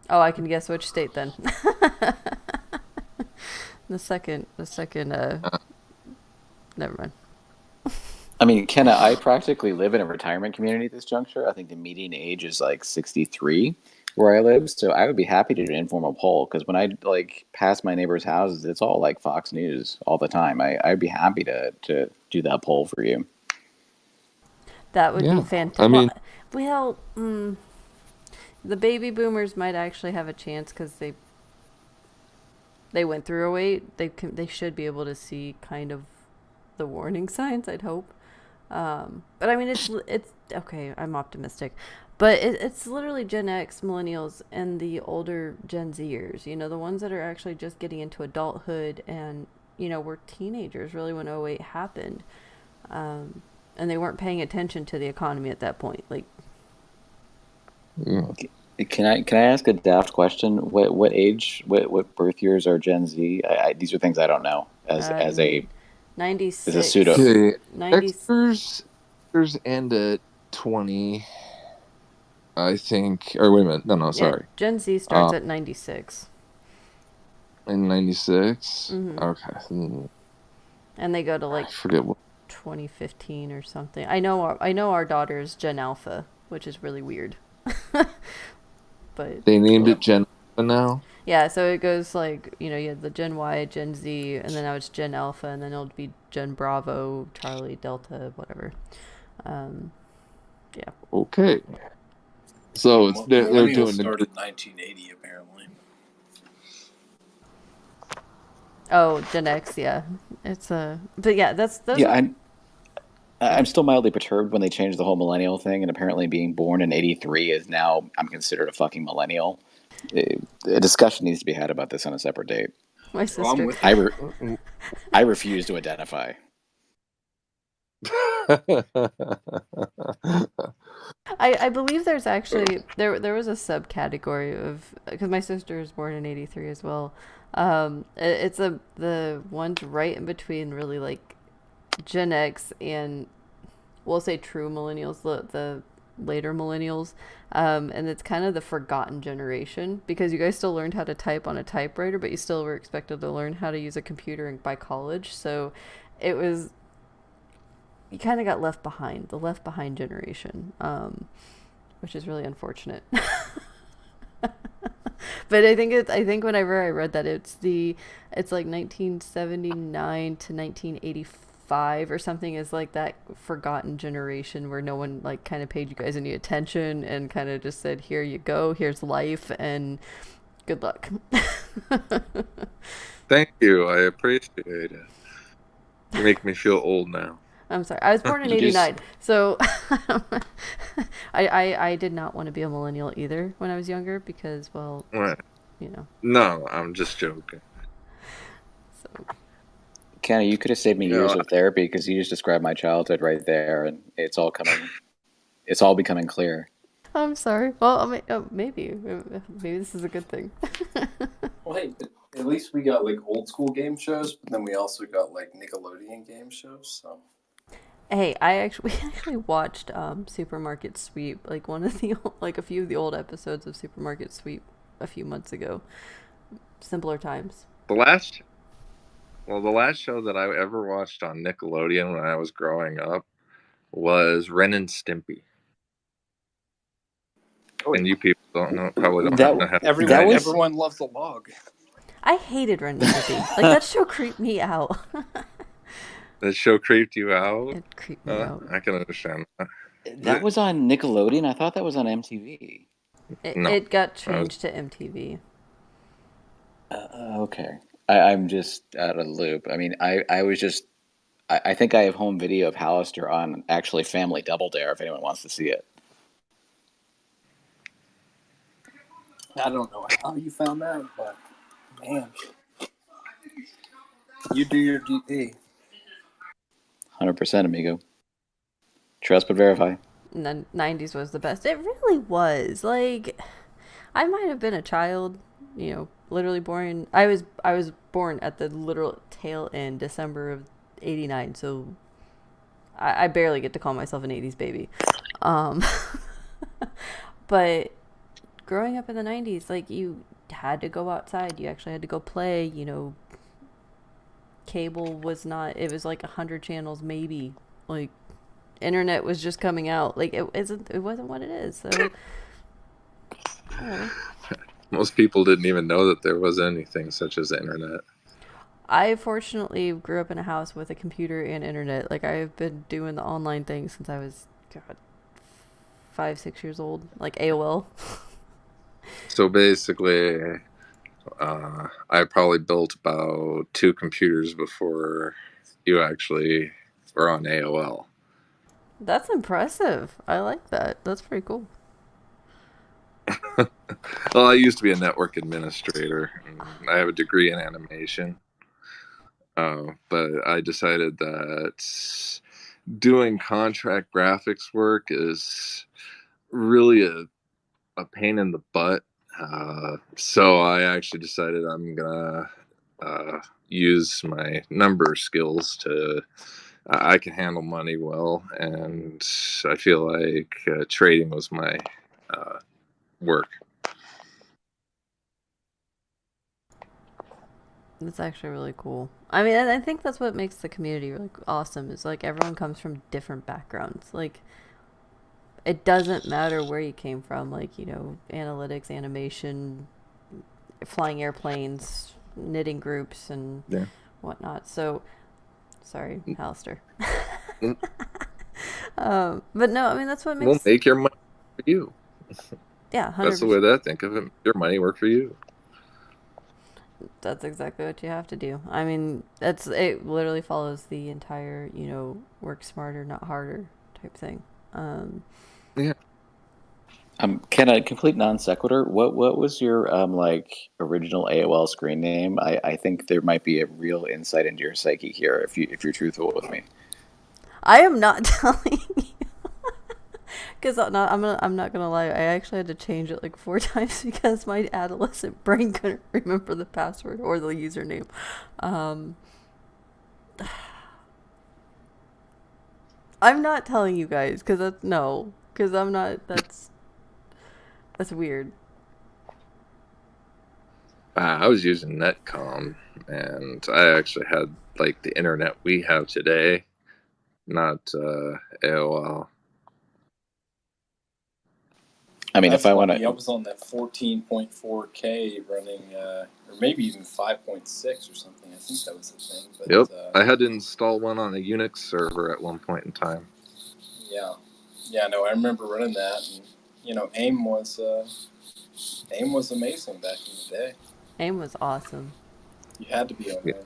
Oh, I can guess which state then. The second, never mind. I mean, Kenna, I practically live in a retirement community at this juncture. I think the median age is like 63 where I live. So I would be happy to do an informal poll, because when I pass my neighbors' houses, it's all like Fox News all the time. I'd be happy to do that poll for you. That would be fantastic. I mean, well, the baby boomers might actually have a chance because they went through 2008. They should be able to see kind of the warning signs, I'd hope. But I mean, it's okay. I'm optimistic, but it's literally Gen X, millennials, and the older Gen Zers. The ones that are actually just getting into adulthood, and were teenagers really when 2008 happened, and they weren't paying attention to the economy at that point. Like, can I ask a daft question? What age? What birth years are Gen Z? These are things I don't know. As a 96. As a pseudo. Okay. Xers end at 20, I think. Or wait a minute. No, sorry. Yeah, Gen Z starts at 96. In 96? Mm-hmm. Okay. And they go to like 2015 or something. I know our daughter's Gen Alpha, which is really weird. But they named it Gen Alpha now? Yeah, so it goes like, you had the Gen Y, Gen Z, and then now it's Gen Alpha, and then it'll be Gen Bravo, Charlie, Delta, whatever. Um, yeah. Okay. So they're Millennials doing started 1980 apparently. Oh, Gen X, yeah. But yeah, those Yeah, are, I'm still mildly perturbed when they changed the whole millennial thing, and apparently being born in '83 is now I'm considered a fucking millennial. A discussion needs to be had about this on a separate date. my Well, I'm sister. with I you. I refuse to identify. I believe there's actually there was a subcategory of, because my sister was born in '83 as well. It's the ones right in between, really, like Gen X and, we'll say, true millennials, the later millennials, and it's kind of the forgotten generation, because you guys still learned how to type on a typewriter, but you still were expected to learn how to use a computer by college. So it was, you kind of got left behind, the left behind generation, which is really unfortunate. But I think whenever I read that, it's like 1979 to 1985 or something, is like that forgotten generation where no one like kind of paid you guys any attention and kind of just said, here you go, here's life, and good luck. Thank you. I appreciate it. You make me feel old now. I'm sorry. I was born in You just '89, so I did not want to be a millennial either when I was younger, because, well, What? you know. No, I'm just joking. So Kenny, you could have saved me You years know, of therapy because you just described my childhood right there, and it's all becoming clear. I'm sorry. Well, I mean, maybe this is a good thing. Well, hey, but at least we got like old school game shows, but then we also got like Nickelodeon game shows. So Hey, we actually watched Supermarket Sweep, like one of the like a few of the old episodes of Supermarket Sweep a few months ago. Simpler times. the last the last show that I ever watched on Nickelodeon when I was growing up was Ren and Stimpy. Oh, And you people don't know, probably don't that know how to that everyone imagine. was everyone loves a log. I hated Ren and Stimpy. Like, that show creeped me out. The show creeped you out. It creeped me out. I can understand that. that was on Nickelodeon. I thought that was on MTV. No, It got I was, changed to MTV. Okay, I'm just out of the loop. I mean, I was just I think I have home video of Hallister on actually Family Double Dare if anyone wants to see it. I don't know how you found that, but man, you do your DP. 100%, amigo. Trust but verify. '90s was the best. It really was. Like, I might have been a child, literally born. I was born at the literal tail end, December of '89. So I barely get to call myself an '80s baby. Um, but growing up in the '90s, like, you had to go outside. You actually had to go play. Cable was not. It was like 100 channels, maybe. Like, internet was just coming out. Like, it isn't. It wasn't what it is. So. I don't know. most people didn't even know that there was anything such as the internet. I fortunately grew up in a house with a computer and internet. Like, I've been doing the online thing since I was, God, 5, 6 years old. Like AOL. So basically, I probably built about 2 computers before you actually were on AOL. That's impressive. I like that. That's pretty cool. Well, I used to be a network administrator. And I have a degree in animation. But I decided that doing contract graphics work is really a pain in the butt. So I actually decided I'm gonna use my number skills to. I can handle money well, and I feel like trading was my work. That's actually really cool. I mean, I think that's what makes the community really awesome. Is like, everyone comes from different backgrounds. Like, it doesn't matter where you came from. Like, analytics, animation, flying airplanes, knitting groups, and whatnot. So, sorry, Alistair. But no, I mean that's what makes. We'll make your money for you. Yeah, 100%. That's the way that I think of it. Your money work for you. That's exactly what you have to do. I mean, it literally follows the entire, work smarter, not harder type thing. Yeah. Ken, a complete non sequitur. What was your original AOL screen name? I think there might be a real insight into your psyche here if you're truthful with me. I am not telling you. Because I'm not gonna lie, I actually had to change it like 4 times because my adolescent brain couldn't remember the password or the username. I'm not telling you guys because I'm not. That's weird. I was using Netcom, and I actually had like the internet we have today, not AOL. I mean, That's if I want funny. I to, was on that 14.4K running, or maybe even 5.6 or something. I think that was the thing. But, Yep, I had to install one on a Unix server at one point in time. Yeah, no, I remember running that, and AIM was amazing back in the day. AIM was awesome. You had to be on AIM.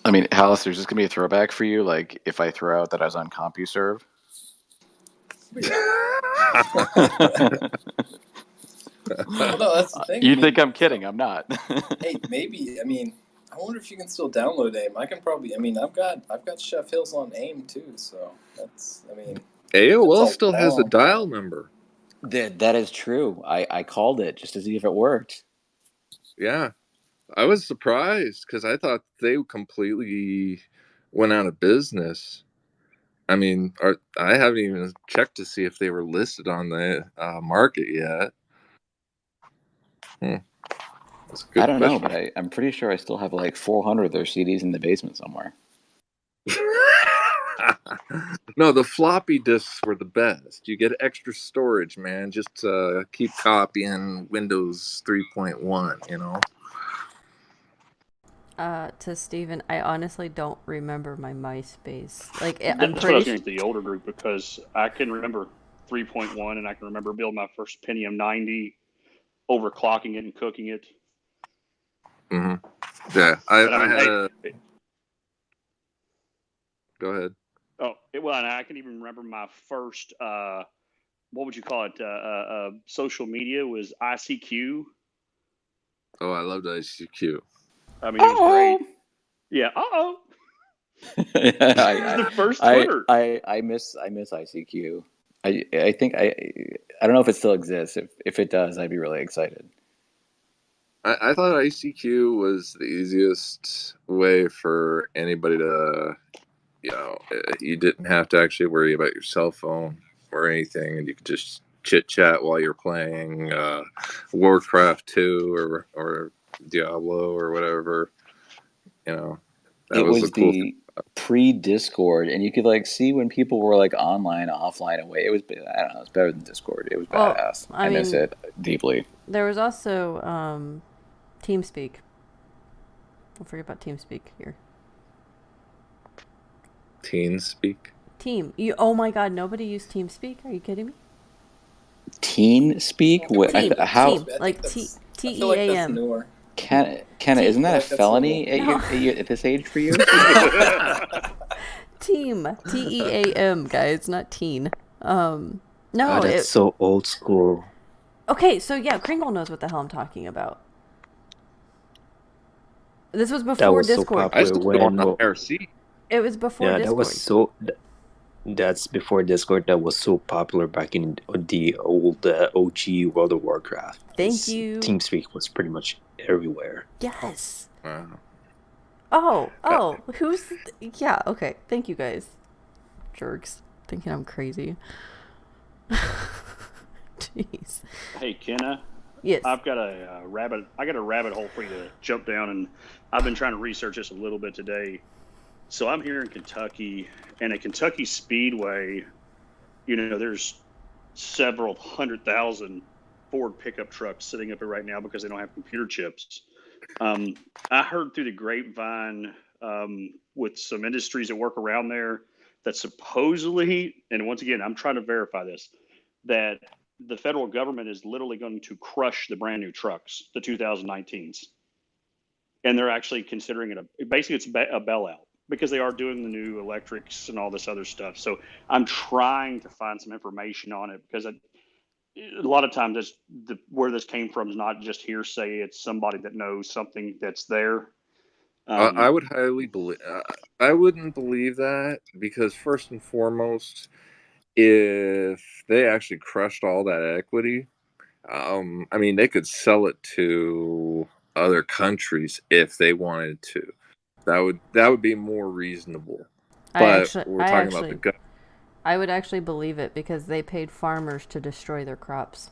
I mean, Alice, there's just gonna be a throwback for you. Like if I throw out that I was on CompuServe. Well, no, that's the thing. You think I'm kidding? I'm not. Hey, maybe. I mean, I wonder if you can still download AIM. I can probably. I mean, I've got Chef Hills on AIM too. So that's. I mean, AOL still has a dial number. That is true. I called it just to see if it worked. Yeah, I was surprised because I thought they completely went out of business. I mean, I haven't even checked to see if they were listed on the market yet. That's a good I don't know, question. but I'm pretty sure I still have like 400 of their CDs in the basement somewhere. No, the floppy disks were the best. You get extra storage, man. Just keep copying Windows 3.1, To Steven, I honestly don't remember my MySpace. Like, That's I'm what I was pretty getting to the older group because I can remember 3.1 and I can remember building my first Pentium 90, overclocking it and cooking it. Mm-hmm. Yeah, I had a. Go ahead. Well, and I can even remember my first, what would you call it? Social media was ICQ. Oh, I loved ICQ. I mean, it was great. Yeah. It was the first Twitter. I miss ICQ. I think I don't know if it still exists. If it does, I'd be really excited. I thought ICQ was the easiest way for anybody to, you didn't have to actually worry about your cell phone or anything, and you could just chit chat while you're playing Warcraft 2 or Diablo or whatever. That It was a cool the pre-Discord, and you could like see when people were like online, offline, away. It was, I don't know, it's better than Discord. It was badass. I miss it deeply. There was also TeamSpeak. Don't forget about TeamSpeak here. TeamSpeak? Oh my god, nobody used TeamSpeak? Are you kidding me? TeamSpeak? Team. Like T-E-A-M. Kenna, isn't that a felony at this age for you? Team. T-E-A-M, guys, not teen. No. God, that's so old school. Okay, so yeah, Kringle knows what the hell I'm talking about. This was before Discord. I still go on IRC. It was before Discord. That's before Discord. That was so popular back in the old OG World of Warcraft. Thank you. TeamSpeak was pretty much everywhere. Yes. Wow. Oh, yeah, okay. Thank you guys. Jerks. Thinking I'm crazy. Jeez. Hey, Kenna. Yes. I got a rabbit hole for you to jump down, and I've been trying to research this a little bit today. So I'm here in Kentucky, and at Kentucky Speedway, there's several 100,000 Ford pickup trucks sitting up here right now because they don't have computer chips. I heard through the grapevine with some industries that work around there that supposedly, and once again, I'm trying to verify this, that the federal government is literally going to crush the brand new trucks, the 2019s. And they're actually considering it basically it's a bailout because they are doing the new electrics and all this other stuff. So I'm trying to find some information on it because a lot of times where this came from is not just hearsay. It's somebody that knows something that's there. I would highly believe. I wouldn't believe that because first and foremost, if they actually crushed all that equity, I mean, they could sell it to other countries if they wanted to. That would be more reasonable. But we're talking about the government. I would actually believe it because they paid farmers to destroy their crops.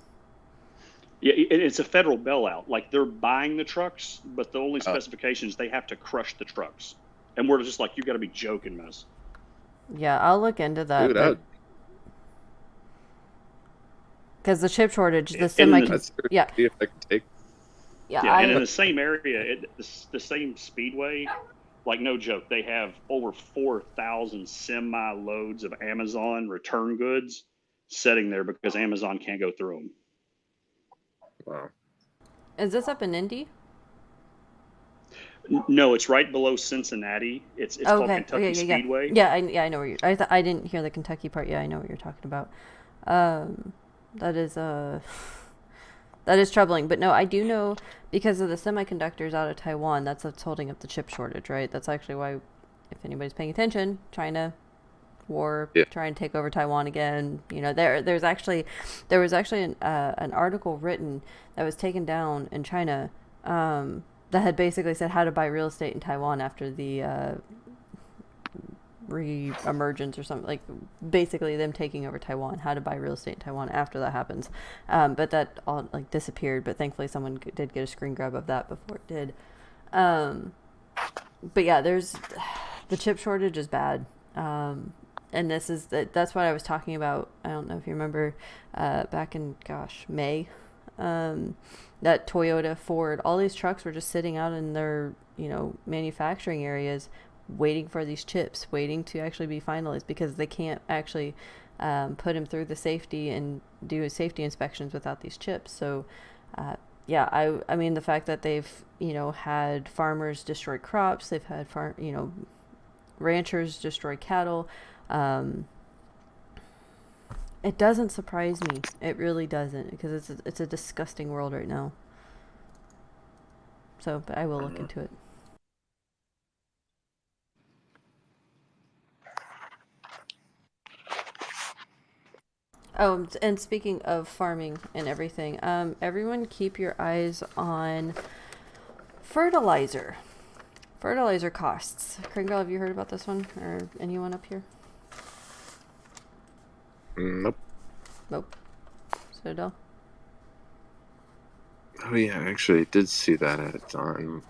Yeah, it's a federal bailout. Like they're buying the trucks, but the only specifications they have to crush the trucks, and we're just like, you got to be joking, miss. Yeah, I'll look into that. Dude, because the chip shortage, the yeah. If I can take. Yeah, and in the same area, the same speedway, like no joke, they have over 4,000 semi loads of Amazon return goods sitting there because Amazon can't go through them. Wow. Is this up in Indy? No, it's right below Cincinnati. It's called Kentucky Speedway. Yeah, I know where you. I didn't hear the Kentucky part. Yeah, I know what you're talking about. That is troubling. But no, I do know because of the semiconductors out of Taiwan. That's what's holding up the chip shortage, right? That's actually why, if anybody's paying attention, China war, trying to take over Taiwan again. You know, there was actually an article written that was taken down in China that had basically said how to buy real estate in Taiwan after the re-emergence or something, like basically them taking over Taiwan, how to buy real estate in Taiwan after that happens. But that all like disappeared, but thankfully someone did get a screen grab of that before it did. But yeah, there's the chip shortage is bad. And that's what I was talking about. I don't know if you remember back in May, that Toyota, Ford, all these trucks were just sitting out in their manufacturing areas waiting for these chips, waiting to actually be finalized because they can't actually put them through the safety and do safety inspections without these chips. So I mean the fact that they've had farmers destroy crops, they've had ranchers destroy cattle. It doesn't surprise me. It really doesn't, because it's a disgusting world right now. So, but I will look into it. Oh, and speaking of farming and everything, everyone keep your eyes on fertilizer. Fertilizer costs. Kringle, have you heard about this one? Or anyone up here? Nope. Citadel? Oh yeah, actually I did see that at a time.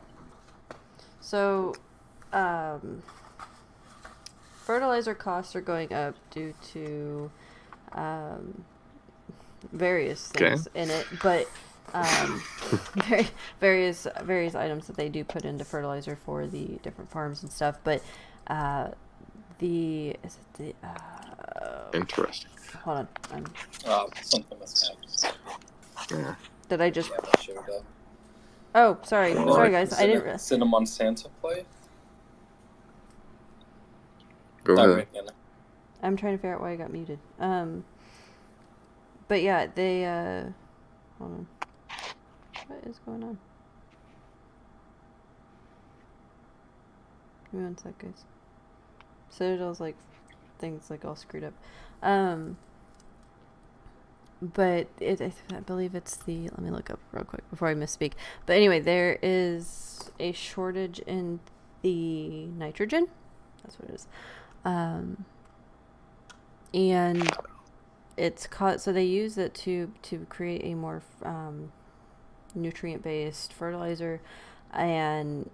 So, fertilizer costs are going up due to various things in it, but various items that they do put into fertilizer for the different farms and stuff. But interesting. Hold on. Something must happen. Yeah. Did I just? Yeah, showed up. Oh, sorry, guys. I didn't. Cinnamon Santa play. Go ahead. I'm trying to figure out why I got muted. But yeah, they hold on. What is going on? Give me one sec, guys. Citadel's things all screwed up. But I believe it's let me look up real quick before I misspeak. But anyway, there is a shortage in the nitrogen. That's what it is. And it's so they use it to create a more nutrient-based fertilizer, and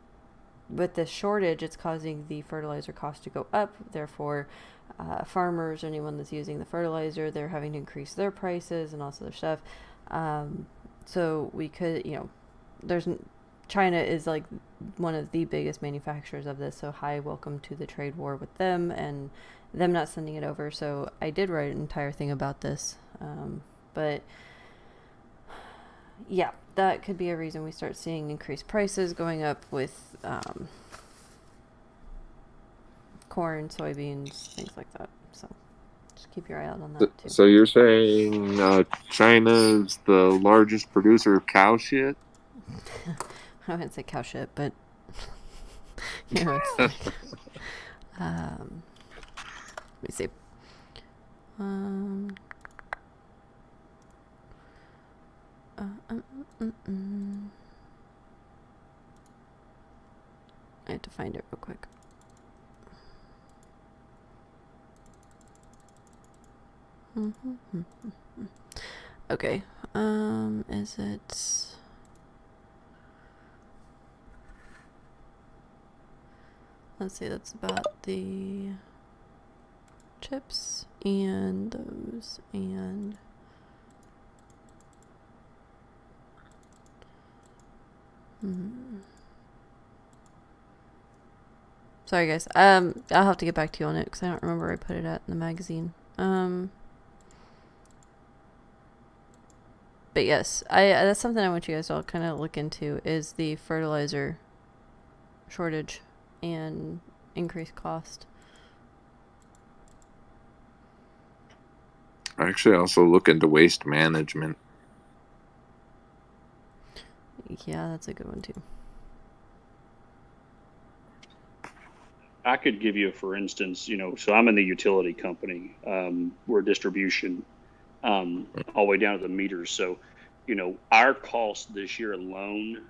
with this shortage, it's causing the fertilizer cost to go up. Therefore, farmers, anyone that's using the fertilizer, they're having to increase their prices and all this other stuff. So we could, China is like one of the biggest manufacturers of this. So hi, welcome to the trade war with them and them not sending it over. So I did write an entire thing about this. But yeah, that could be a reason we start seeing increased prices going up with corn, soybeans, things like that. So just keep your eye out on that too. So you're saying China's the largest producer of cow shit? I wouldn't say cow shit, but it's like, let me see. I had to find it real quick. Okay. Is it? Let's see. That's about the chips and those and. Sorry, guys. I'll have to get back to you on it because I don't remember where I put it at in the magazine. But yes, that's something I want you guys to all kind of look into is the fertilizer shortage and increased cost. Actually, also look into waste management. Yeah, that's a good one too. I could give you, for instance, so I'm in the utility company. We're distribution, all the way down to the meters. So, our cost this year alone,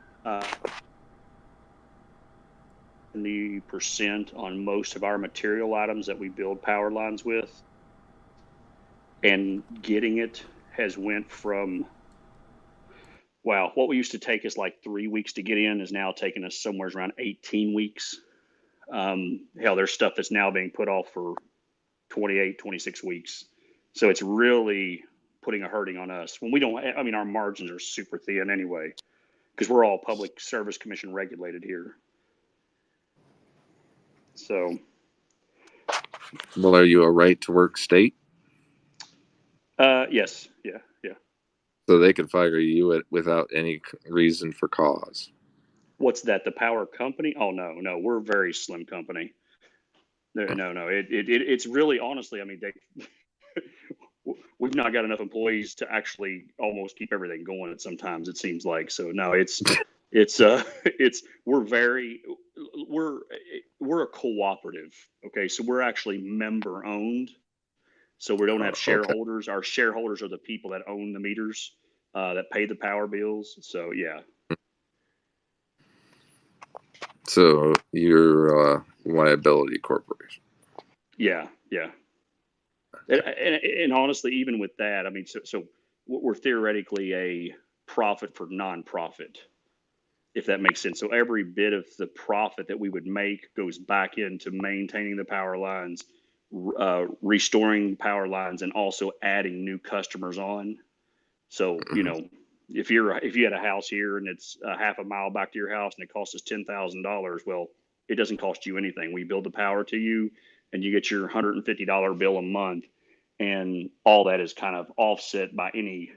the percent on most of our material items that we build power lines with, and getting it has went from, wow, what we used to take us like 3 weeks to get in is now taking us somewhere around 18 weeks. Hell, there's stuff that's now being put off for 28, 26 weeks. So it's really putting a hurting on us when we don't, our margins are super thin anyway, because we're all public service commission regulated here. So. Well, are you a right to work state? Yes. Yeah. So they could fire you without any reason for cause. What's that? The power company? Oh, no. We're a very slim company. No. It's really, honestly, we've not got enough employees to actually almost keep everything going. At sometimes it seems like. So no, we're a cooperative. Okay, so we're actually member owned. So we don't have shareholders. Okay. Our shareholders are the people that own the meters, that pay the power bills. So yeah. So you're a liability corporation. Yeah. And honestly, even with that, so we're theoretically a profit for nonprofit, if that makes sense. So every bit of the profit that we would make goes back into maintaining the power lines, restoring power lines, and also adding new customers on. So, if you had a house here and it's a half a mile back to your house and it costs us $10,000, well, it doesn't cost you anything. We build the power to you and you get your $150 bill a month, and all that is kind of offset by any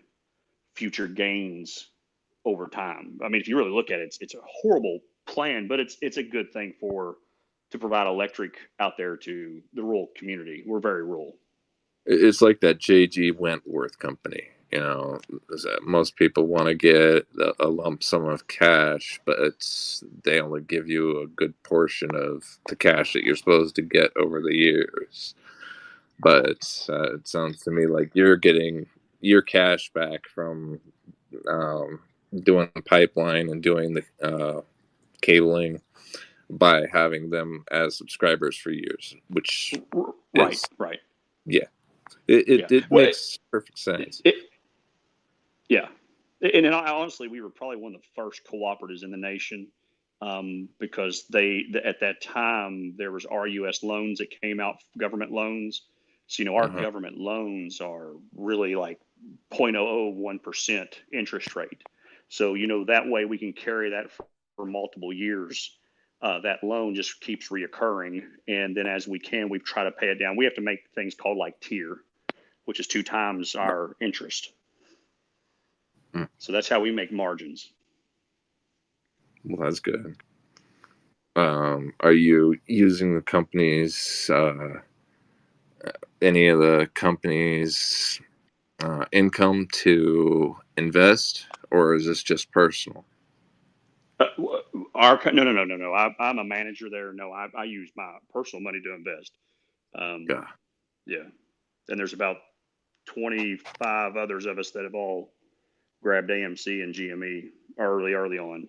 future gains over time. If you really look at it, it's a horrible plan, but it's a good thing to provide electric out there to the rural community. We're very rural. It's like that J.G. Wentworth company. Most people want to get a lump sum of cash, but they only give you a good portion of the cash that you're supposed to get over the years. But it sounds to me like you're getting your cash back from doing the pipeline and doing the cabling by having them as subscribers for years, which right. Yeah. It makes perfect sense. Yeah. And honestly, we were probably one of the first cooperatives in the nation, because at that time, there was RUS loans that came out, government loans. So, our government loans are really like 0.001% interest rate. So, that way we can carry that for multiple years. That loan just keeps reoccurring. And then as we try to pay it down. We have to make things called like tier, which is 2 times our interest. Mm. So that's how we make margins. Well, that's good. Are you using the company's, any of the company's income to invest, or is this just personal? No. I'm a manager there. No, I use my personal money to invest. Yeah. Yeah. And there's about 25 others of us that have all grabbed AMC and GME early on.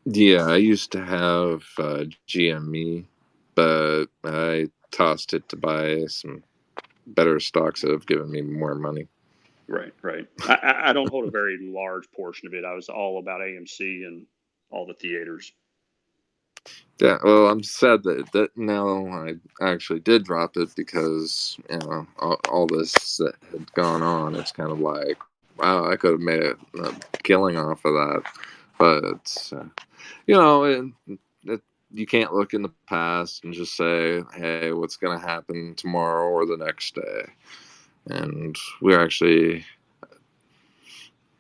Yeah, I used to have GME, but I tossed it to buy some better stocks that have given me more money. Right. I don't hold a very large portion of it. I was all about AMC and all the theaters. Yeah, well, I'm sad that now I actually did drop it because all this that had gone on. It's kind of like, wow, I could have made a killing off of that, but you can't look in the past and just say, hey, what's going to happen tomorrow or the next day? And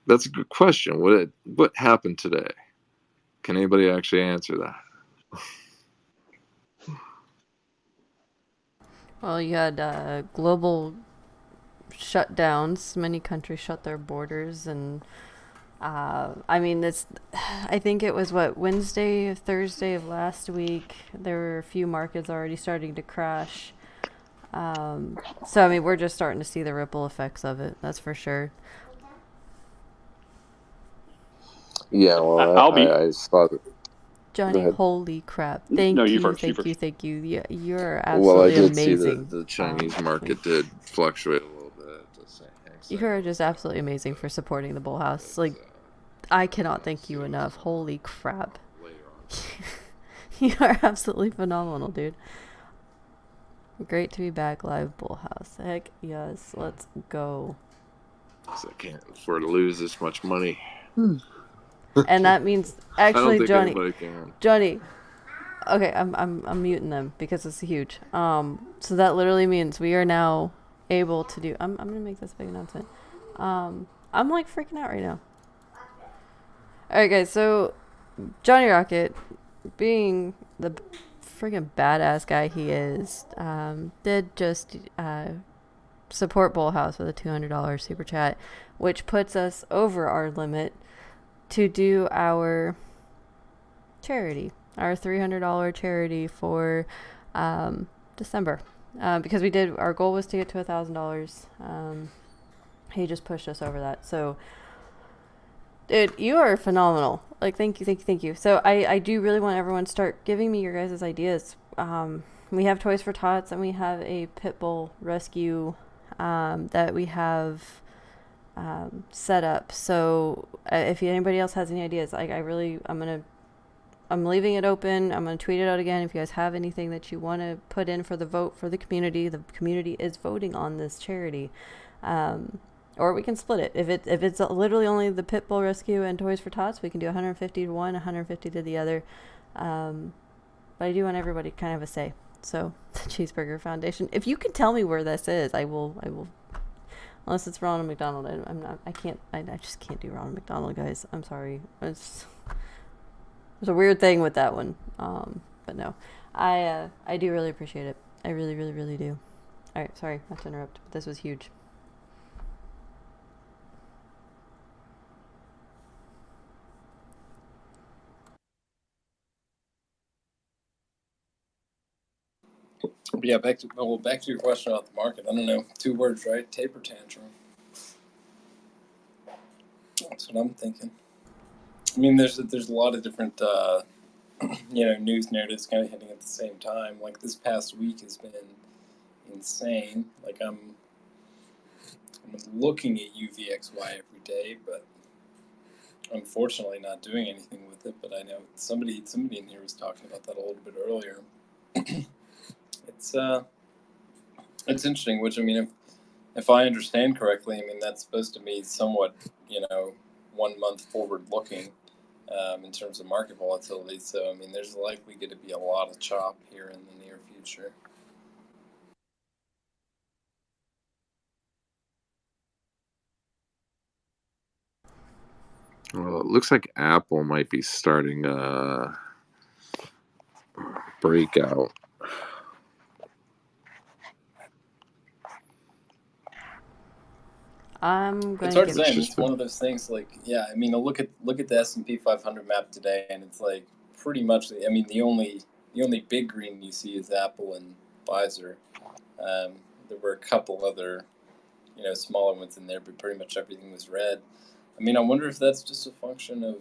that's a good question. What happened today? Can anybody actually answer that? Well, you had global shutdowns. Many countries shut their borders, and I think it was Wednesday or Thursday of last week. There were a few markets already starting to crash. So we're just starting to see the ripple effects of it. That's for sure. Yeah, well, I saw it. Johnny, holy crap! Thank you. Yeah, you're absolutely well, I did amazing. See the Chinese market did fluctuate a little bit. You are just absolutely amazing for supporting the BullHouse. Like, I cannot thank you enough. Holy crap! You are absolutely phenomenal, dude. Great to be back live, BullHouse. Heck yes, let's go. I can't afford to lose this much money. And that means actually, I don't think anybody can. Johnny. Okay, I'm muting them because it's huge. So that literally means we are now able to do. I'm gonna make this big announcement. I'm like freaking out right now. All right, guys. So Johnny Rocket, being the freaking badass guy he is, did just support BullHouse with a $200 super chat, which puts us over our limit to do our charity, our $300 charity for December, because our goal was to get to $1,000. He just pushed us over that. So, dude, you are phenomenal. Like, thank you. So I do really want everyone to start giving me your guys' ideas. We have Toys for Tots, and we have a pit bull rescue that we have set up. So if anybody else has any ideas, I'm leaving it open. I'm going to tweet it out again. If you guys have anything that you want to put in for the vote for the community is voting on this charity. Or we can split it. If it's literally only the pit bull rescue and Toys for Tots, we can do 150 to one, 150 to the other. But I do want everybody to kind of a say. So the Cheeseburger Foundation, if you can tell me where this is, I will. Unless it's Ronald McDonald, I just can't do Ronald McDonald, guys. I'm sorry. There's a weird thing with that one. But no, I do really appreciate it. I really, really, really do. All right, sorry, not to interrupt, but this was huge. Yeah, back to your question about the market. I don't know, 2 words, right? Taper tantrum. That's what I'm thinking. There's a lot of different news narratives kind of hitting at the same time. Like this past week has been insane. Like I'm looking at UVXY every day, but unfortunately not doing anything with it. But I know somebody in here was talking about that a little bit earlier. It's interesting. Which if I understand correctly, I mean, that's supposed to be somewhat, 1 month forward looking in terms of market volatility. So, I mean, there's likely going to be a lot of chop here in the near future. Well, it looks like Apple might be starting a breakout. I'm going It's to hard to give. say. I mean, it's one of those things. Like, yeah, I mean, look at the S&P 500 map today, and it's like pretty much. I mean, the only big green you see is Apple and Pfizer. There were a couple other, smaller ones in there, but pretty much everything was red. I mean, I wonder if that's just a function of,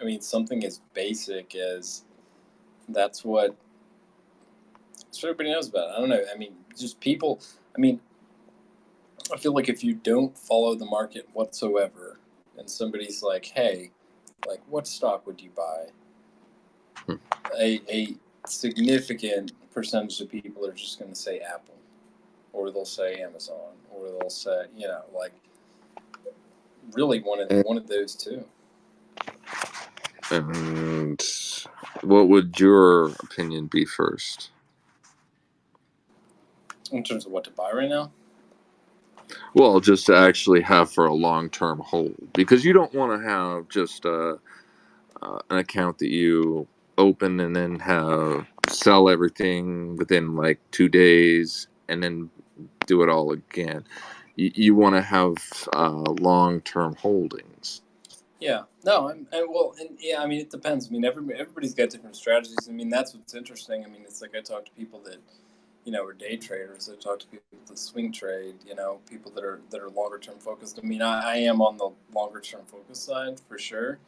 I mean, something as basic as that's what everybody knows about it. I don't know. I mean, just people. I mean, I feel like if you don't follow the market whatsoever, and somebody's like, "Hey, like, what stock would you buy?" A significant percentage of people are just going to say Apple, or they'll say Amazon, or they'll say, like, really one of those two. And what would your opinion be first? In terms of what to buy right now? Well, just to actually have for a long-term hold, because you don't want to have just an account that you open and then have sell everything within like 2 days and then do it all again. You want to have long-term holdings. Yeah, no, yeah, I mean, it depends. I mean, everybody's got different strategies. I mean, that's what's interesting. I mean, it's like I talk to people that, are day traders. I talk to people that swing trade. People that are longer term focused. I mean, I am on the longer term focus side for sure.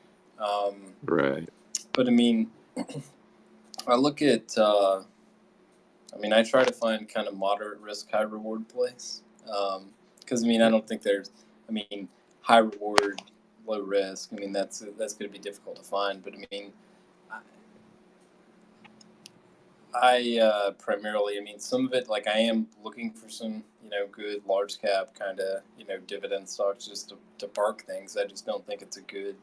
Right. But I mean, I look at. I mean, I try to find kind of moderate risk, high reward plays. Because I mean, I don't think there's. I mean, high reward, low risk. I mean, that's going to be difficult to find. But I mean, I primarily, I mean, some of it, like I am looking for some, good large cap kind of, dividend stocks just to park things. I just don't think it's a good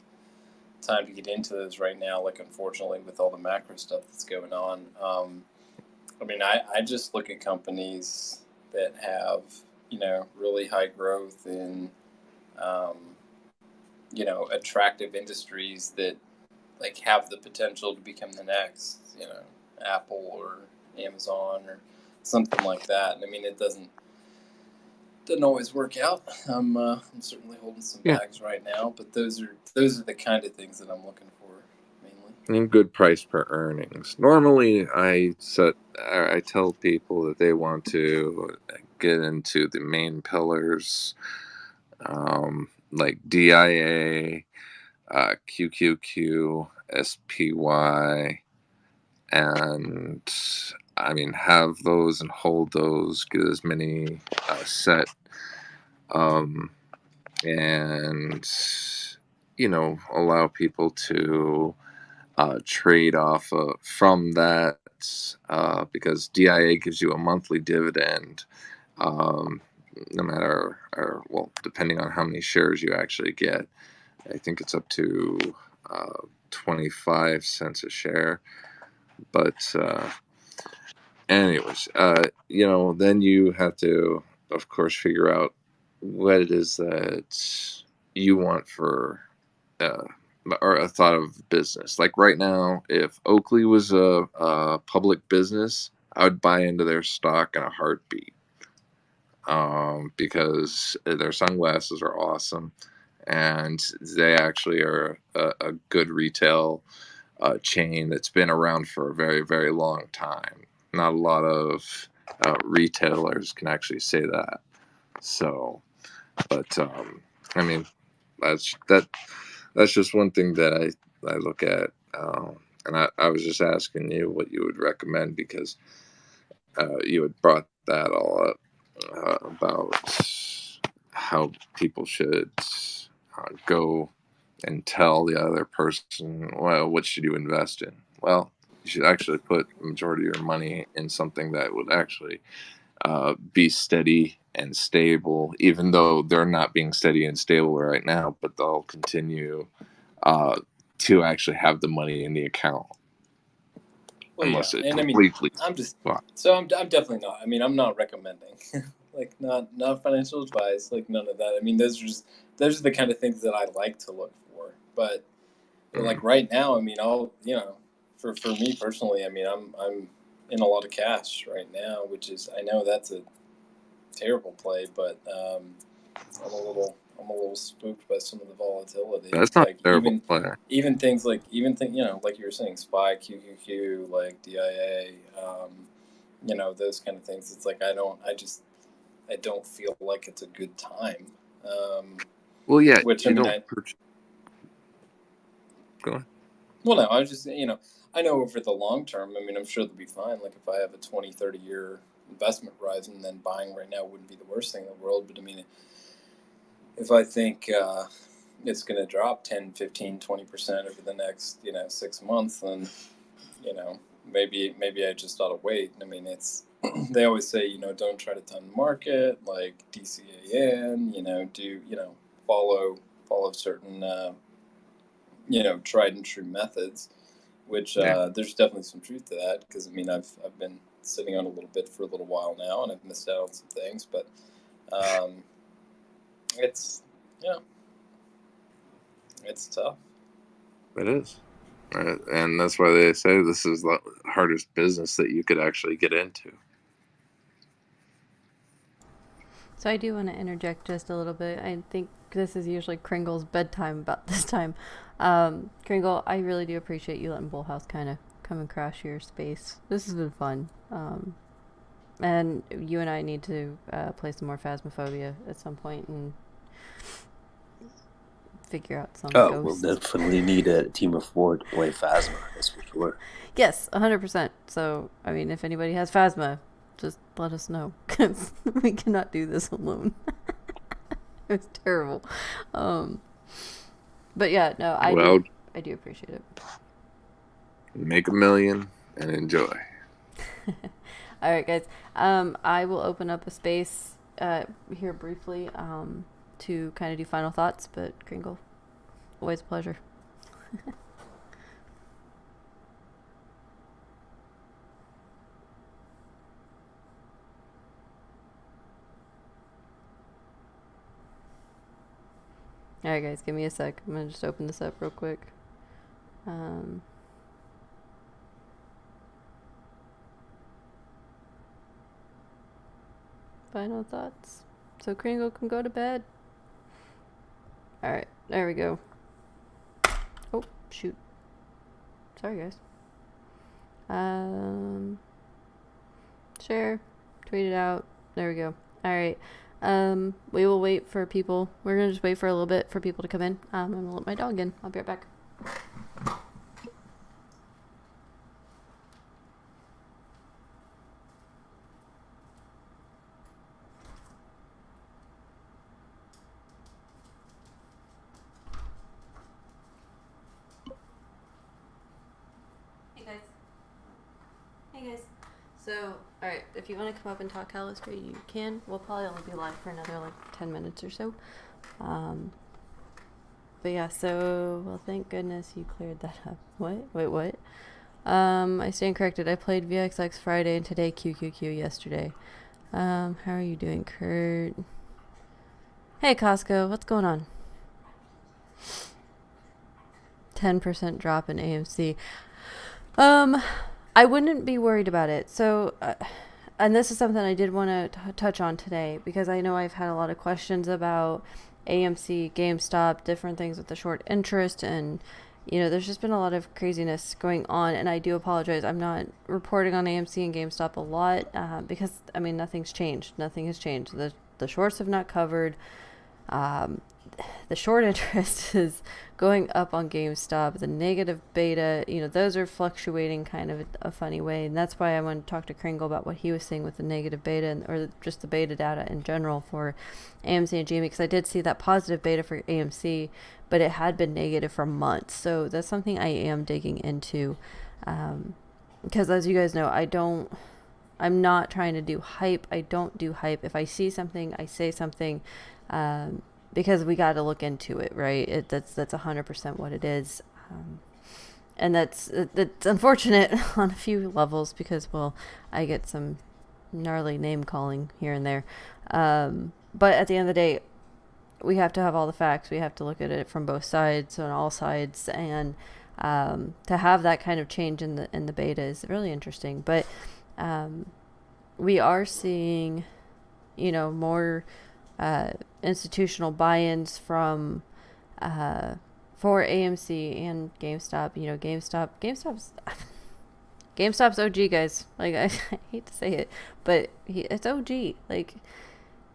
time to get into those right now. Like, unfortunately, with all the macro stuff that's going on. I mean, I just look at companies that have, really high growth in, attractive industries that like have the potential to become the next, Apple or Amazon or something like that. I mean, it doesn't always work out. I'm certainly holding some bags right now, but those are the kind of things that I'm looking for mainly. And good price per earnings. Normally, I tell people that they want to get into the main pillars, like DIA, QQQ, SPY, and I mean have those and hold those. Get as many set, and allow people to trade off from that, because DIA gives you a monthly dividend, no matter, well, depending on how many shares you actually get. I think it's up to 25 cents a share. But anyways, then you have to, of course, figure out what it is that you want for or a thought of business. Like right now, if Oakley was a public business, I would buy into their stock in a heartbeat, because their sunglasses are awesome, and they actually are a good retail chain that's been around for a very, very long time. Not a lot of retailers can actually say that. So, but I mean, that's just one thing that I look at, and I was just asking you what you would recommend, because you had brought that all up, about how people should go and tell the other person, well, what should you invest in? Well, you should actually put the majority of your money in something that would actually be steady and stable, even though they're not being steady and stable right now, but they'll continue to actually have the money in the account. Well, unless yeah, it and I mean, completely I'm just well, so I'm definitely not. I mean, I'm not recommending, like not financial advice, like none of that. I mean, those are the kind of things that I like to look for. But like right now, I mean, for me personally, I mean, I'm in a lot of cash right now, which is I know that's a terrible play, but I'm a little spooked by some of the volatility. that's not Like a terrible player. even things like like you were saying, SPY, QQQ, like DIA, those kind of things. It's like I don't feel like it's a good time. Well, yeah, Which you don't purchase. Go ahead. well, no, I was just I know over the long term. I mean, I'm sure they'll be fine. Like if I have a 20, 30 year investment horizon, then buying right now wouldn't be the worst thing in the world. But I mean, if I think it's going to drop 10, 15, 20% over the next 6 months, then maybe I just ought to wait. I mean, it's they always say don't try to time the market, like DCAN, do follow certain tried and true methods, which there's definitely some truth to that, because I mean I've been sitting on a little bit for a little while now, and I've missed out on some things, but it's it's tough. It is. Right. And that's why they say this is the hardest business that you could actually get into. So I do want to interject just a little bit. I think this is usually Kringle's bedtime about this time. Kringle, I really do appreciate you letting BullHouse kind of come and crash your space. This has been fun. And you and I need to play some more Phasmophobia at some point and figure out some ghosts. We'll definitely need a team of 4 to play Phasma, that's for sure. Yes, 100%. So, I mean, if anybody has Phasma, just let us know, because we cannot do this alone. It was terrible. But yeah, no, I do appreciate it. Make $1 million and enjoy. All right, guys. I will open up a space here briefly to kind of do final thoughts, but Kringle, always a pleasure. All right, guys, give me a sec. I'm going to just open this up real quick. Final thoughts. So Kringle can go to bed. All right, there we go. Oh, shoot. Sorry, guys. Share, tweet it out. There we go. All right. We will wait for people. We're gonna just wait for a little bit for people to come in. I'm gonna let my dog in. I'll be right back. Hey guys. So, alright, if you want to come up and talk Callister, you can. We'll probably only be live for another 10 minutes or so. But yeah, so, well, thank goodness you cleared that up. What? Wait, what? I stand corrected. I played VXX Friday and today QQQ yesterday. How are you doing, Kurt? Hey, Costco, what's going on? 10% drop in AMC. I wouldn't be worried about it. So, and this is something I did want to touch on today, because I know I've had a lot of questions about AMC, GameStop, different things with the short interest, and there's just been a lot of craziness going on, and I do apologize. I'm not reporting on AMC and GameStop a lot because, I mean, nothing's changed. Nothing has changed. The shorts have not covered. The short interest is going up on GameStop. The negative beta, those are fluctuating kind of a funny way. And that's why I wanted to talk to Kringle about what he was seeing with the negative beta or just the beta data in general for AMC and GME. Because I did see that positive beta for AMC, but it had been negative for months. So that's something I am digging into. Because as you guys know, I don't I'm not trying to do hype. I don't do hype. If I see something, I say something, because we got to look into it, right? That's 100% what it is. And that's unfortunate on a few levels because, well, I get some gnarly name calling here and there. But at the end of the day, we have to have all the facts. We have to look at it from both sides, on all sides, and to have that kind of change in the beta is really interesting. But we are seeing, more institutional buy-ins from for AMC and GameStop. GameStop's OG, guys. Like, I hate to say it, but it's OG. Like,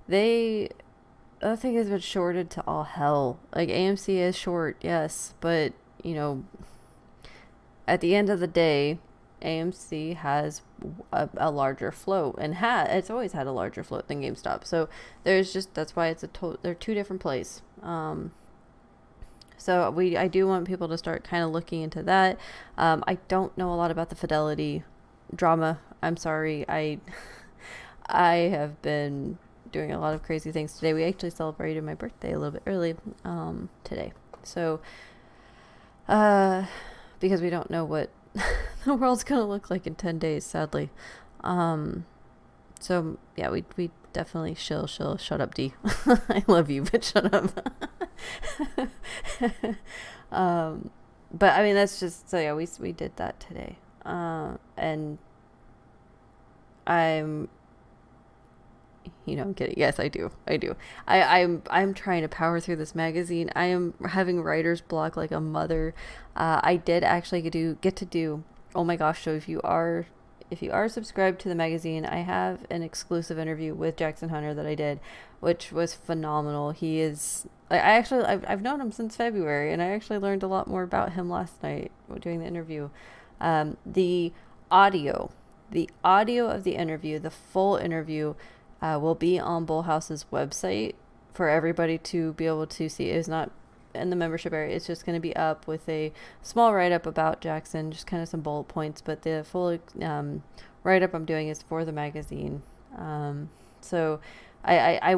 that thing has been shorted to all hell. Like, AMC is short, yes, but at the end of the day, AMC has a larger float, and it's always had a larger float than GameStop. So that's why they're two different plays. So I do want people to start kind of looking into that. I don't know a lot about the Fidelity drama. I'm sorry. I have been doing a lot of crazy things today. We actually celebrated my birthday a little bit early today. So because we don't know what the world's gonna look like in 10 days, sadly. So yeah, we definitely shut up, D. I love you, but shut up. But I mean, that's just, so yeah, we did that today. And I'm kidding. Yes, I do. I'm trying to power through this magazine. I am having writer's block like a mother. I did actually get to do, oh my gosh, so if you are subscribed to the magazine, I have an exclusive interview with Jackson Hunter that I did, which was phenomenal. He is, I've known him since February, and I actually learned a lot more about him last night doing the interview. The audio of the interview, the full interview, will be on BullHouse's website for everybody to be able to see. It's not in the membership area. It's just going to be up with a small write-up about Jackson, just kind of some bullet points, but the full write-up I'm doing is for the magazine. So I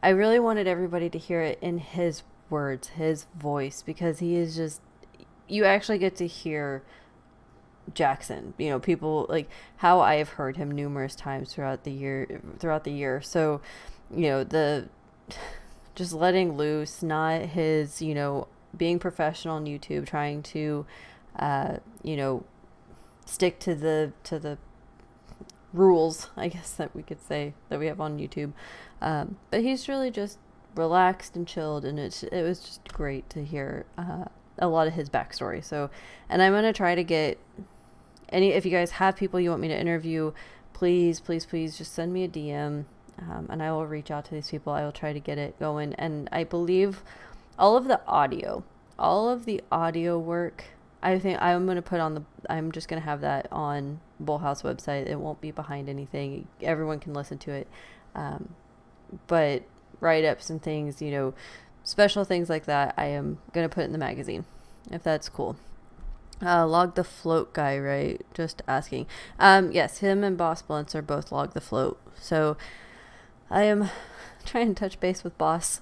really wanted everybody to hear it in his words, his voice, because he is just, you actually get to hear Jackson, people, like how I have heard him numerous times throughout the year. So, just letting loose, not his, being professional on YouTube, trying to, stick to the rules, I guess that we could say, that we have on YouTube. But he's really just relaxed and chilled, and it was just great to hear a lot of his backstory. So, and I'm gonna try to get if you guys have people you want me to interview, please just send me a DM, and I will reach out to these people. I will try to get it going. And I believe all of the audio work, I think I'm just going to have that on BullHouse website. It won't be behind anything. Everyone can listen to it. But write-ups and things, special things like that, I am going to put in the magazine, if that's cool. Log the Float guy, right? Just asking. Yes, him and Boss Blunts are both Log the Float. So I am trying to touch base with Boss,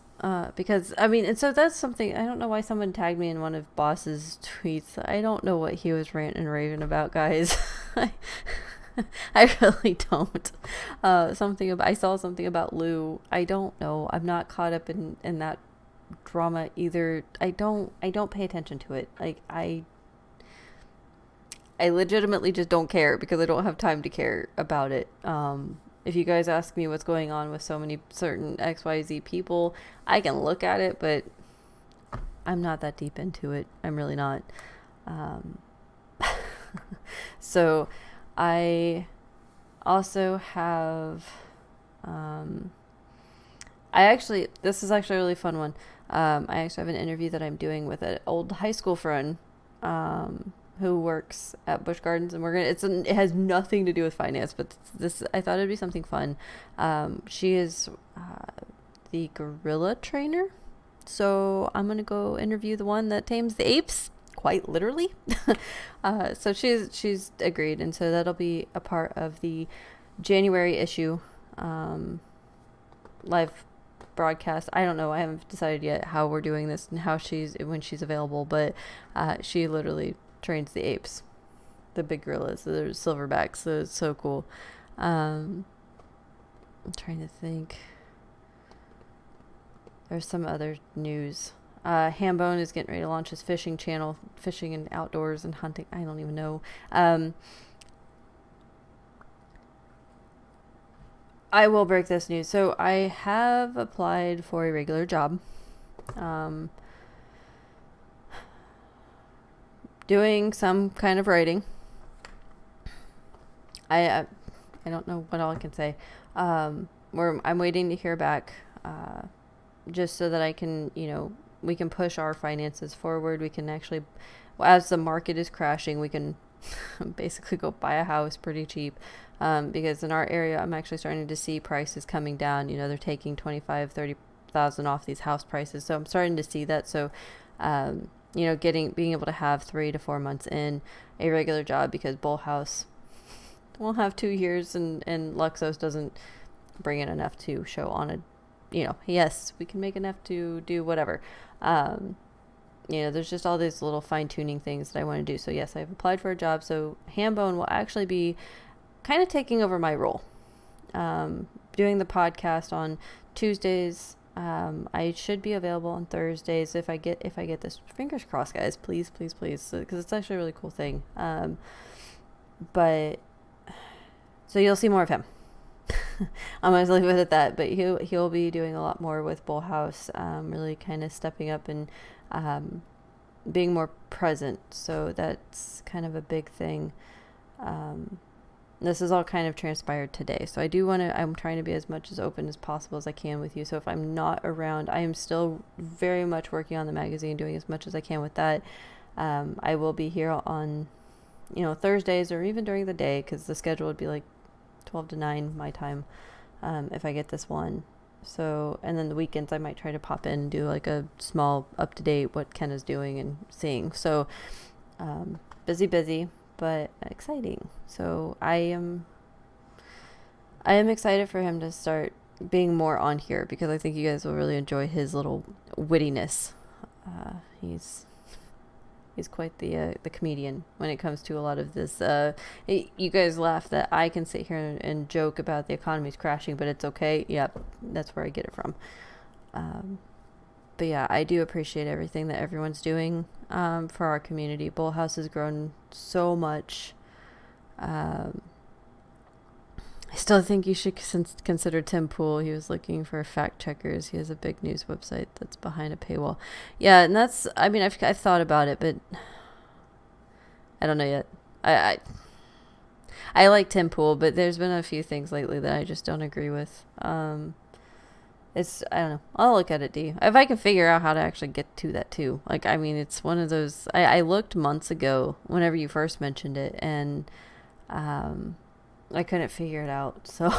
because, and so that's something, I don't know why someone tagged me in one of Boss's tweets. I don't know what he was ranting and raving about, guys. I really don't. I saw something about Lou. I don't know. I'm not caught up in that drama either. I don't pay attention to it. Like, I legitimately just don't care because I don't have time to care about it. If you guys ask me what's going on with so many certain XYZ people, I can look at it, but I'm not that deep into it. I'm really not. So I also have, this is actually a really fun one. I actually have an interview that I'm doing with an old high school friend, who works at Busch Gardens, and it has nothing to do with finance, but this, I thought it'd be something fun. She is the gorilla trainer, so I'm gonna go interview the one that tames the apes. quite literally. So she's agreed, and so that'll be a part of the January issue live broadcast. I don't know. I haven't decided yet how we're doing this and how when she's available, but she literally trains the apes, the big gorillas, the silverbacks. So it's so cool. I'm trying to think. There's some other news. Hambone is getting ready to launch his fishing channel, fishing and outdoors and hunting. I don't even know. I will break this news. So I have applied for a regular job. Doing some kind of writing. I don't know what all I can say. I'm waiting to hear back, just so that I can, we can push our finances forward. We can actually, as the market is crashing, we can basically go buy a house pretty cheap. Because in our area, I'm actually starting to see prices coming down. They're taking 25, 30,000 off these house prices. So I'm starting to see that. So, being able to have 3 to 4 months in a regular job, because BullHouse won't have 2 years and Luxos doesn't bring in enough to show on a, yes, we can make enough to do whatever. There's just all these little fine tuning things that I want to do. So yes, I've applied for a job. So Hambone will actually be kind of taking over my role, doing the podcast on Tuesdays. I should be available on Thursdays if I get this. Fingers crossed, guys. Please, please, please, because it's actually a really cool thing. But so you'll see more of him. I'm going to leave it at that. But he'll be doing a lot more with BullHouse, really kind of stepping up and being more present. So that's kind of a big thing. This is all kind of transpired today. So I'm trying to be as much as open as possible as I can with you. So if I'm not around, I am still very much working on the magazine, doing as much as I can with that. I will be here on, Thursdays or even during the day, because the schedule would be like 12 to 9 my time, if I get this one. So, and then the weekends I might try to pop in and do like a small up-to-date what Ken is doing and seeing. So, busy, but exciting. So I am excited for him to start being more on here, because I think you guys will really enjoy his little wittiness. He's quite the comedian when it comes to a lot of this. You guys laugh that I can sit here and joke about the economy's crashing, but it's okay. Yep, that's where I get it from. But yeah, I do appreciate everything that everyone's doing for our community. BullHouse has grown so much. I still think you should consider Tim Pool. He was looking for fact checkers. He has a big news website that's behind a paywall. Yeah, and I've thought about it, but I don't know yet. I like Tim Pool, but there's been a few things lately that I just don't agree with. I don't know. I'll look at it, D. If I can figure out how to actually get to that too. It's one of those. I looked months ago whenever you first mentioned it, and I couldn't figure it out. So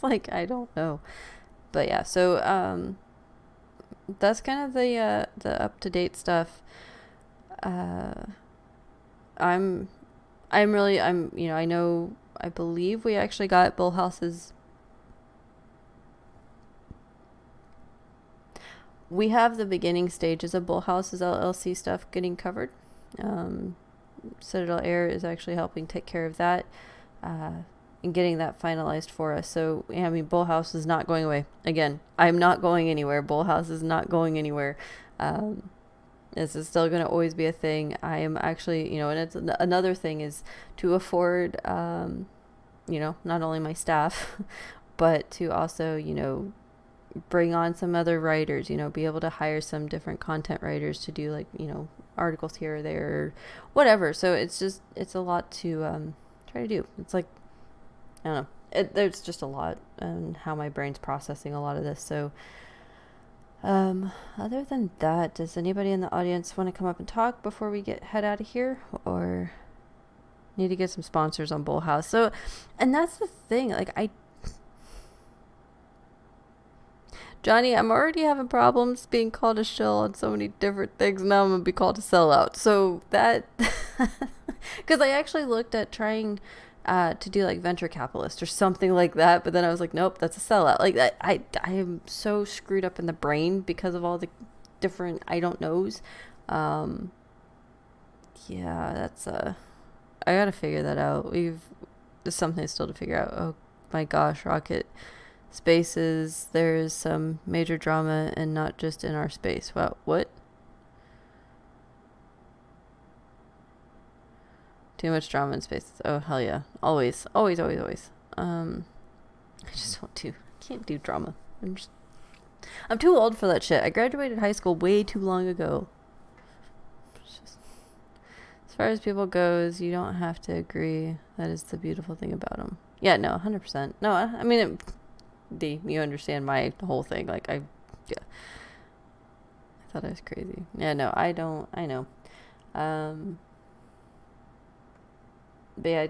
it's I don't know. But yeah, so that's kind of the up to date stuff. I believe we actually got BullHouse's. We have the beginning stages of BullHouse's LLC stuff getting covered. Citadel Air is actually helping take care of that and getting that finalized for us. So, BullHouse is not going away. Again, I'm not going anywhere. BullHouse is not going anywhere. This is still going to always be a thing. I am actually, and it's another thing is to afford, not only my staff, but to also, bring on some other writers, be able to hire some different content writers to do articles here or there or whatever. So it's a lot to try to do. It's I don't know. There's just a lot and how my brain's processing a lot of this. So other than that, does anybody in the audience want to come up and talk before we head out of here, or need to get some sponsors on BullHouse? So, and that's the thing, Johnny, I'm already having problems being called a shill on so many different things. Now I'm gonna be called a sellout. So that, because I actually looked at trying to do like venture capitalist or something like that, but then I was like, nope, that's a sellout. Like that, I am so screwed up in the brain because of all the different I don't knows. Yeah, that's I gotta figure that out. There's something still to figure out. Oh my gosh, Rocket Spaces, there's some major drama and not just in our space. Wow, what? Too much drama in spaces. Oh hell yeah. Always. Always, always, always. I just can't do drama. I'm too old for that shit. I graduated high school way too long ago. As far as people goes, you don't have to agree. That is the beautiful thing about them. Yeah, no, 100%. No, I mean, you understand my whole thing. Like, yeah. I thought I was crazy. Yeah, no, I don't. I know. But yeah,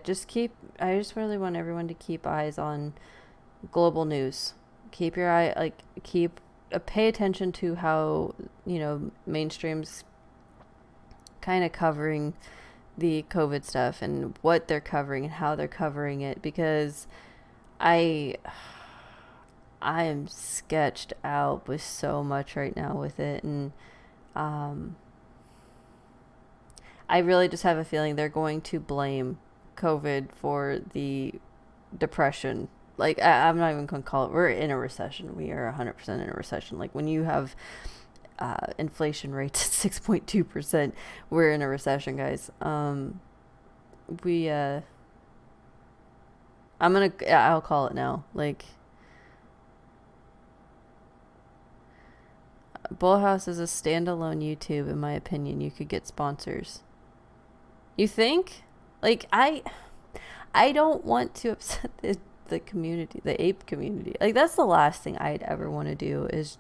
I just really want everyone to keep eyes on global news. Keep your eye, pay attention to how, mainstream's kind of covering the COVID stuff and what they're covering and how they're covering it, because I am sketched out with so much right now with it, and I really just have a feeling they're going to blame COVID for the depression. Like, I'm not even going to call it, we're in a recession. We are 100% in a recession. Like, when you have inflation rates at 6.2%, we're in a recession, guys. I'll call it now. Like, BullHouse is a standalone YouTube, in my opinion. You could get sponsors. You think? Like, I don't want to upset the community, the ape community. Like, that's the last thing I'd ever want to do is,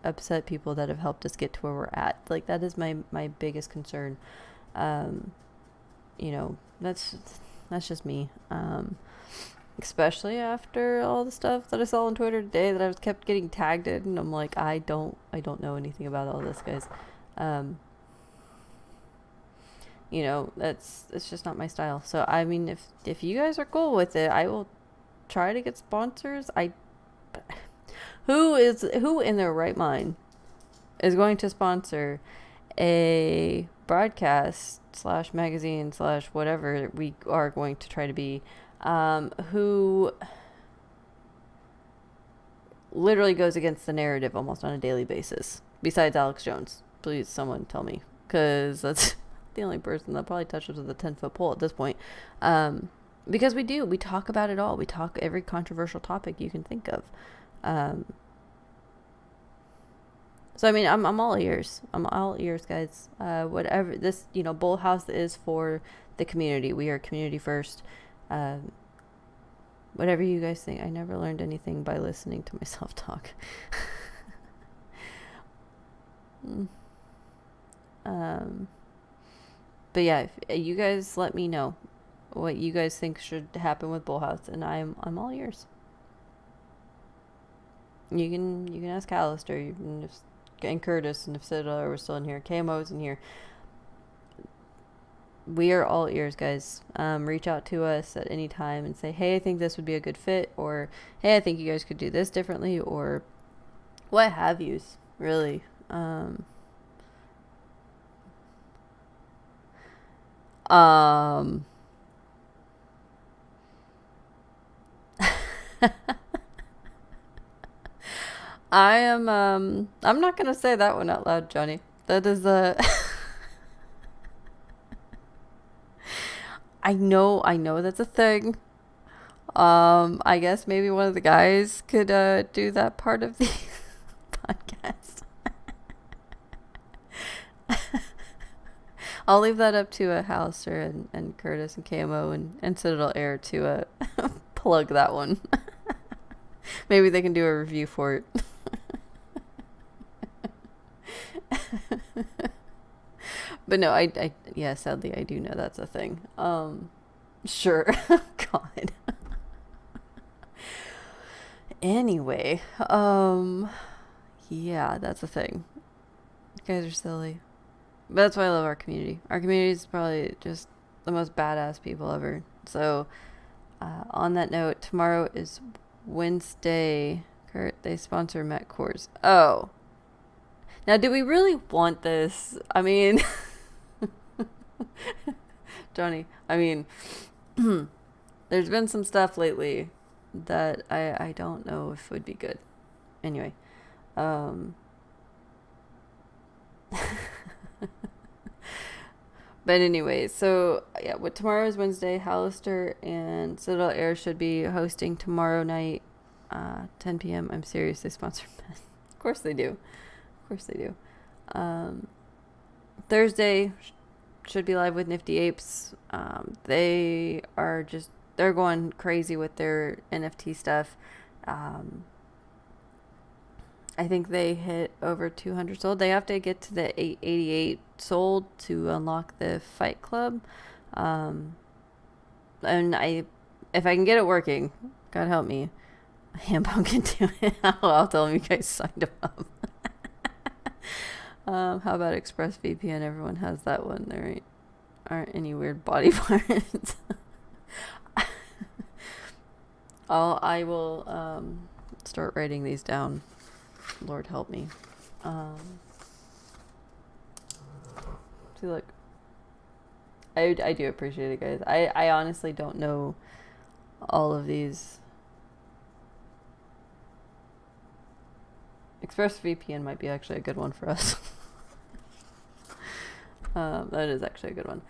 upset people that have helped us get to where we're at. Like, that is my biggest concern. That's just me. Especially after all the stuff that I saw on Twitter today that I was kept getting tagged in, and I'm like, I don't know anything about all this, guys. It's just not my style. So I mean, if you guys are cool with it, I will try to get sponsors. Who in their right mind is going to sponsor a broadcast / magazine / whatever we are going to try to be, who literally goes against the narrative almost on a daily basis, besides Alex Jones? Please, someone tell me, because that's the only person that probably touches with a 10-foot pole at this point. Because we talk about it all. We talk every controversial topic you can think of. So I mean, I'm all ears. I'm all ears, guys. Whatever this, BullHouse is for the community. We are community first. Whatever you guys think. I never learned anything by listening to myself talk. But yeah, if you guys let me know what you guys think should happen with BullHouse, and I'm all ears. You can ask Callister, and Curtis, and if Citadel was still in here, KMO's in here. We are all ears, guys. Reach out to us at any time and say, hey, I think this would be a good fit, or hey, I think you guys could do this differently, or what have yous, really. I'm not gonna say that one out loud, Johnny. That is I know that's a thing. I guess maybe one of the guys could do that part of the podcast. I'll leave that up to Hallister and Curtis and KMO and Citadel Air to plug that one. Maybe they can do a review for it. But no, yeah, sadly I do know that's a thing. Sure. God. Anyway, Yeah, that's the thing. You guys are silly. But that's why I love our community. Our community is probably just the most badass people ever. So, on that note, tomorrow is Wednesday. Kurt, they sponsor Met Coors. Oh. Now, do we really want this? I mean, Johnny, I mean, there's been some stuff lately that I don't know if would be good. Anyway, but anyway, so yeah, what tomorrow is Wednesday. Hallister and Citadel Air should be hosting tomorrow night, 10 p.m. I'm serious, they sponsor Met. Of course they do. Of course they do. Thursday should be live with Nifty Apes. They're going crazy with their NFT stuff. I think they hit over 200 sold. They have to get to the 888 sold to unlock the Fight Club. And if I can get it working, God help me, Hambo can do it. I'll tell them you guys signed them up. How about ExpressVPN? Everyone has that one. There aren't any weird body parts. I will start writing these down. Lord help me. See, look. I do appreciate it, guys. I honestly don't know all of these. ExpressVPN might be actually a good one for us. That is actually a good one.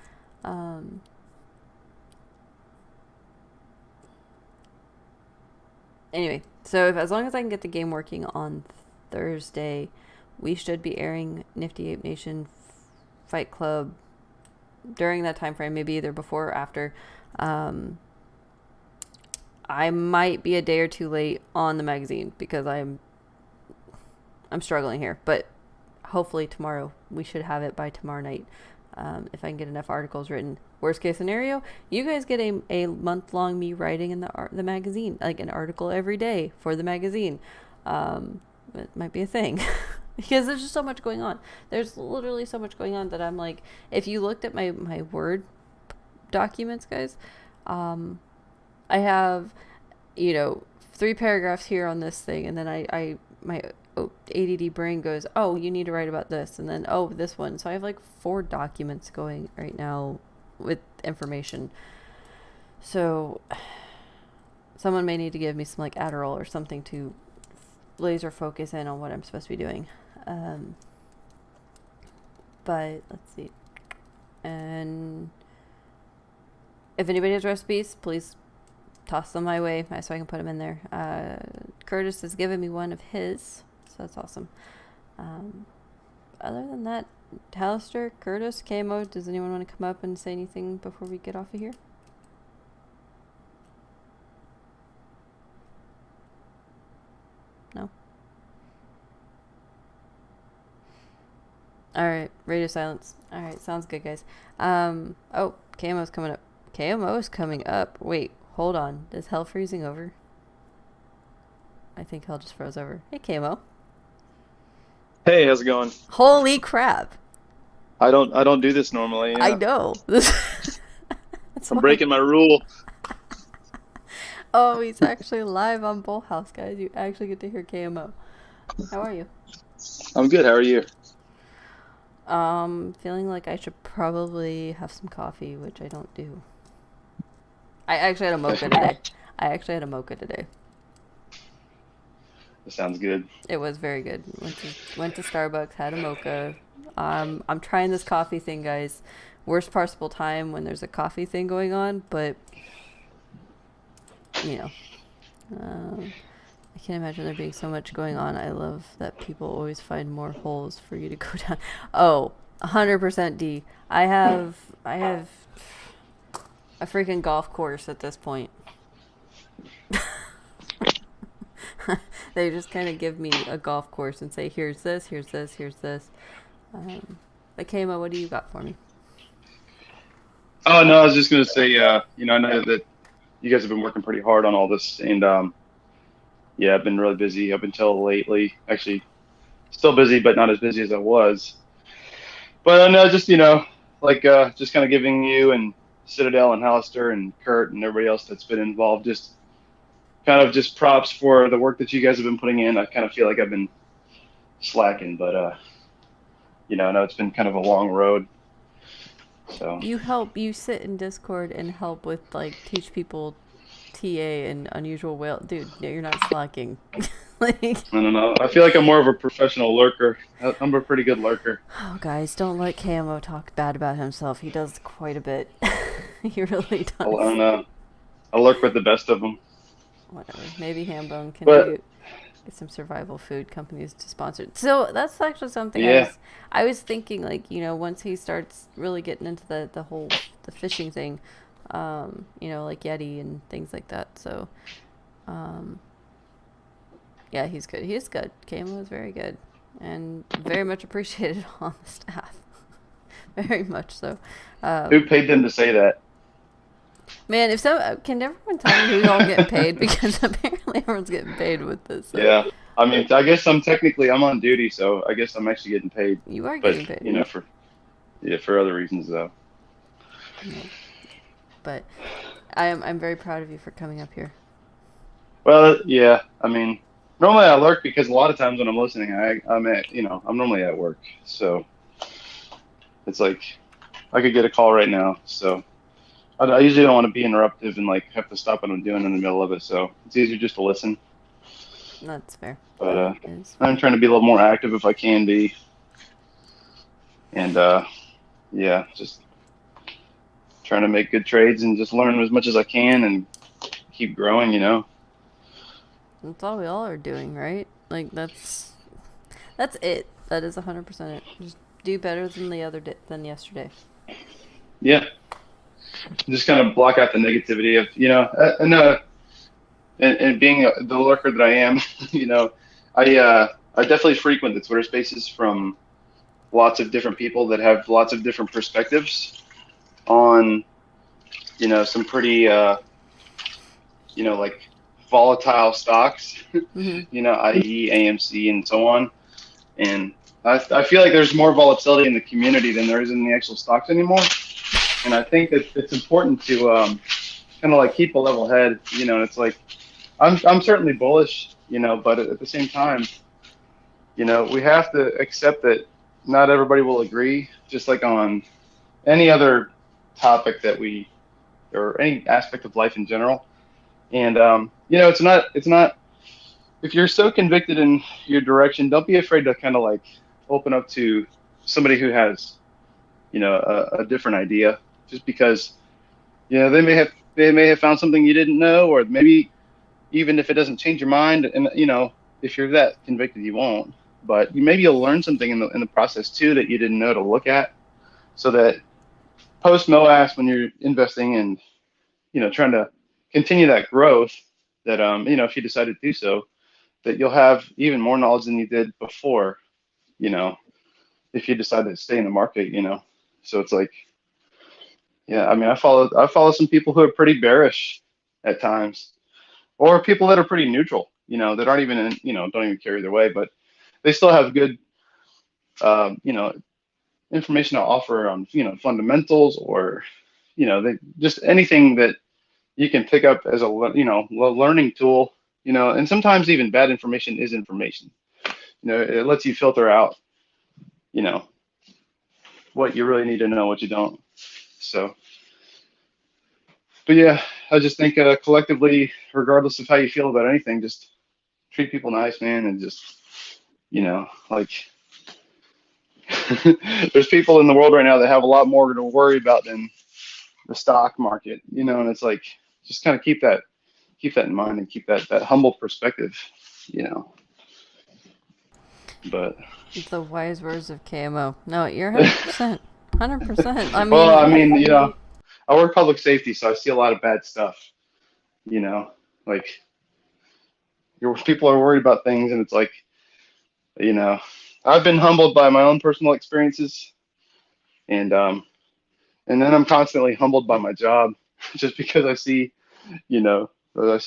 Anyway, so as long as I can get the game working on Thursday, we should be airing Nifty Ape Nation Fight Club during that time frame, maybe either before or after. I might be a day or two late on the magazine because I'm struggling here, but hopefully tomorrow we should have it by tomorrow night. If I can get enough articles written. Worst case scenario, you guys get a month-long me writing in the magazine, like an article every day for the magazine. It might be a thing because there's just so much going on. There's literally so much going on that I'm like, if you looked at my Word documents, guys, I have, 3 paragraphs here on this thing, and then my ADD brain goes, oh, you need to write about this, and then this one. So I have like 4 documents going right now with information. So someone may need to give me some like Adderall or something to laser focus in on what I'm supposed to be doing. But let's see. And if anybody has recipes, please toss them my way so I can put them in there. Curtis has given me one of his, so that's awesome. Other than that, Hallister, Curtis, KMO, does anyone want to come up and say anything before we get off of here? No? Alright, radio silence. Alright, sounds good, guys. KMO's coming up. KMO's coming up. Wait, hold on. Is hell freezing over? I think hell just froze over. Hey, KMO. Hey, how's it going? Holy crap. I don't do this normally. Yeah. I know. I'm breaking my rule. Oh, he's actually live on BullHouse, guys. You actually get to hear KMO. How are you? I'm good. How are you? Feeling like I should probably have some coffee, which I don't do. I actually had a mocha today. That sounds good. It was very good. Went to Starbucks, had a mocha. I'm trying this coffee thing, guys. Worst possible time when there's a coffee thing going on, but I can't imagine there being so much going on. I love that people always find more holes for you to go down. Oh, 100% D. I have a freaking golf course at this point. They just kind of give me a golf course and say, here's this, here's this, here's this. But Kamo, what do you got for me? Oh, no, I was just going to say, I know that you guys have been working pretty hard on all this. And, I've been really busy up until lately. Actually, still busy, but not as busy as I was. But I know, just like just kind of giving you and Citadel and Hollister and Kurt and everybody else that's been involved, just kind of just props for the work that you guys have been putting in. I kind of feel like I've been slacking, but I know it's been kind of a long road. So You sit in Discord and help with like teach people TA and unusual whale. Dude, no, you're not slacking. Like, I don't know. I feel like I'm more of a professional lurker. I'm a pretty good lurker. oh, guys, don't let Camo talk bad about himself. He does quite a bit. He really I don't does. know. I lurk with the best of them. Whatever. Maybe Hambone can But get some survival food companies to sponsor it. So that's actually something yeah, I was thinking, like, once he starts really getting into the whole the fishing thing, like Yeti and things like that. So, yeah, he's good. He is good. Camo is very good and very much appreciated on the staff. Very much so. who paid them to say that? Man, if so, can everyone tell me who's all getting paid? Because apparently everyone's getting paid with this. So. Yeah, I mean, I guess I'm on duty, so I guess I'm actually getting paid. You are But getting paid. for other reasons though. Yeah. But I'm very proud of you for coming up here. Well, yeah, I mean, normally I lurk because a lot of times when I'm listening, I'm normally at work, so it's like I could get a call right now. So I usually don't want to be interruptive and like have to stop what I'm doing in the middle of it. So it's easier just to listen. That's fair. But I'm trying to be a little more active if I can be, and yeah, just trying to make good trades and just learn as much as I can and keep growing. That's all we all are doing, right? Like that's it. That is 100% it. Just do better than yesterday. Yeah. Just kind of block out the negativity of, and being the lurker that I am, I definitely frequent the Twitter spaces from lots of different people that have lots of different perspectives on, some pretty, like volatile stocks, Mm-hmm. i.e. AMC and so on. And I feel like there's more volatility in the community than there is in the actual stocks anymore. And I think that it's important to kind of like keep a level head. It's like I'm certainly bullish, but at the same time, we have to accept that not everybody will agree, just like on any other topic or any aspect of life in general. And it's not if you're so convicted in your direction, don't be afraid to kind of like open up to somebody who has a different idea, just because they may have found something you didn't know, or maybe even if it doesn't change your mind, and if you're that convicted, you won't, but maybe you'll learn something in the process too that you didn't know to look at, so that post MOAS, when you're investing and trying to continue that growth, that if you decide to do so, that you'll have even more knowledge than you did before, if you decide to stay in the market. So it's like, yeah, I mean, I follow some people who are pretty bearish at times, or people that are pretty neutral, that aren't even don't even care either way, but they still have good, information to offer on, fundamentals, or, they just anything that you can pick up as a, learning tool, and sometimes even bad information is information. It lets you filter out, what you really need to know, what you don't. So, but yeah, I just think collectively, regardless of how you feel about anything, just treat people nice, man, and just, like there's people in the world right now that have a lot more to worry about than the stock market, and it's like, just kind of keep that in mind and keep that humble perspective, but The wise words of KMO. No, you're 100%. 100%. I well, I mean, mean, I work public safety, so I see a lot of bad stuff, like people are worried about things, and it's like, I've been humbled by my own personal experiences, and then I'm constantly humbled by my job, just because I see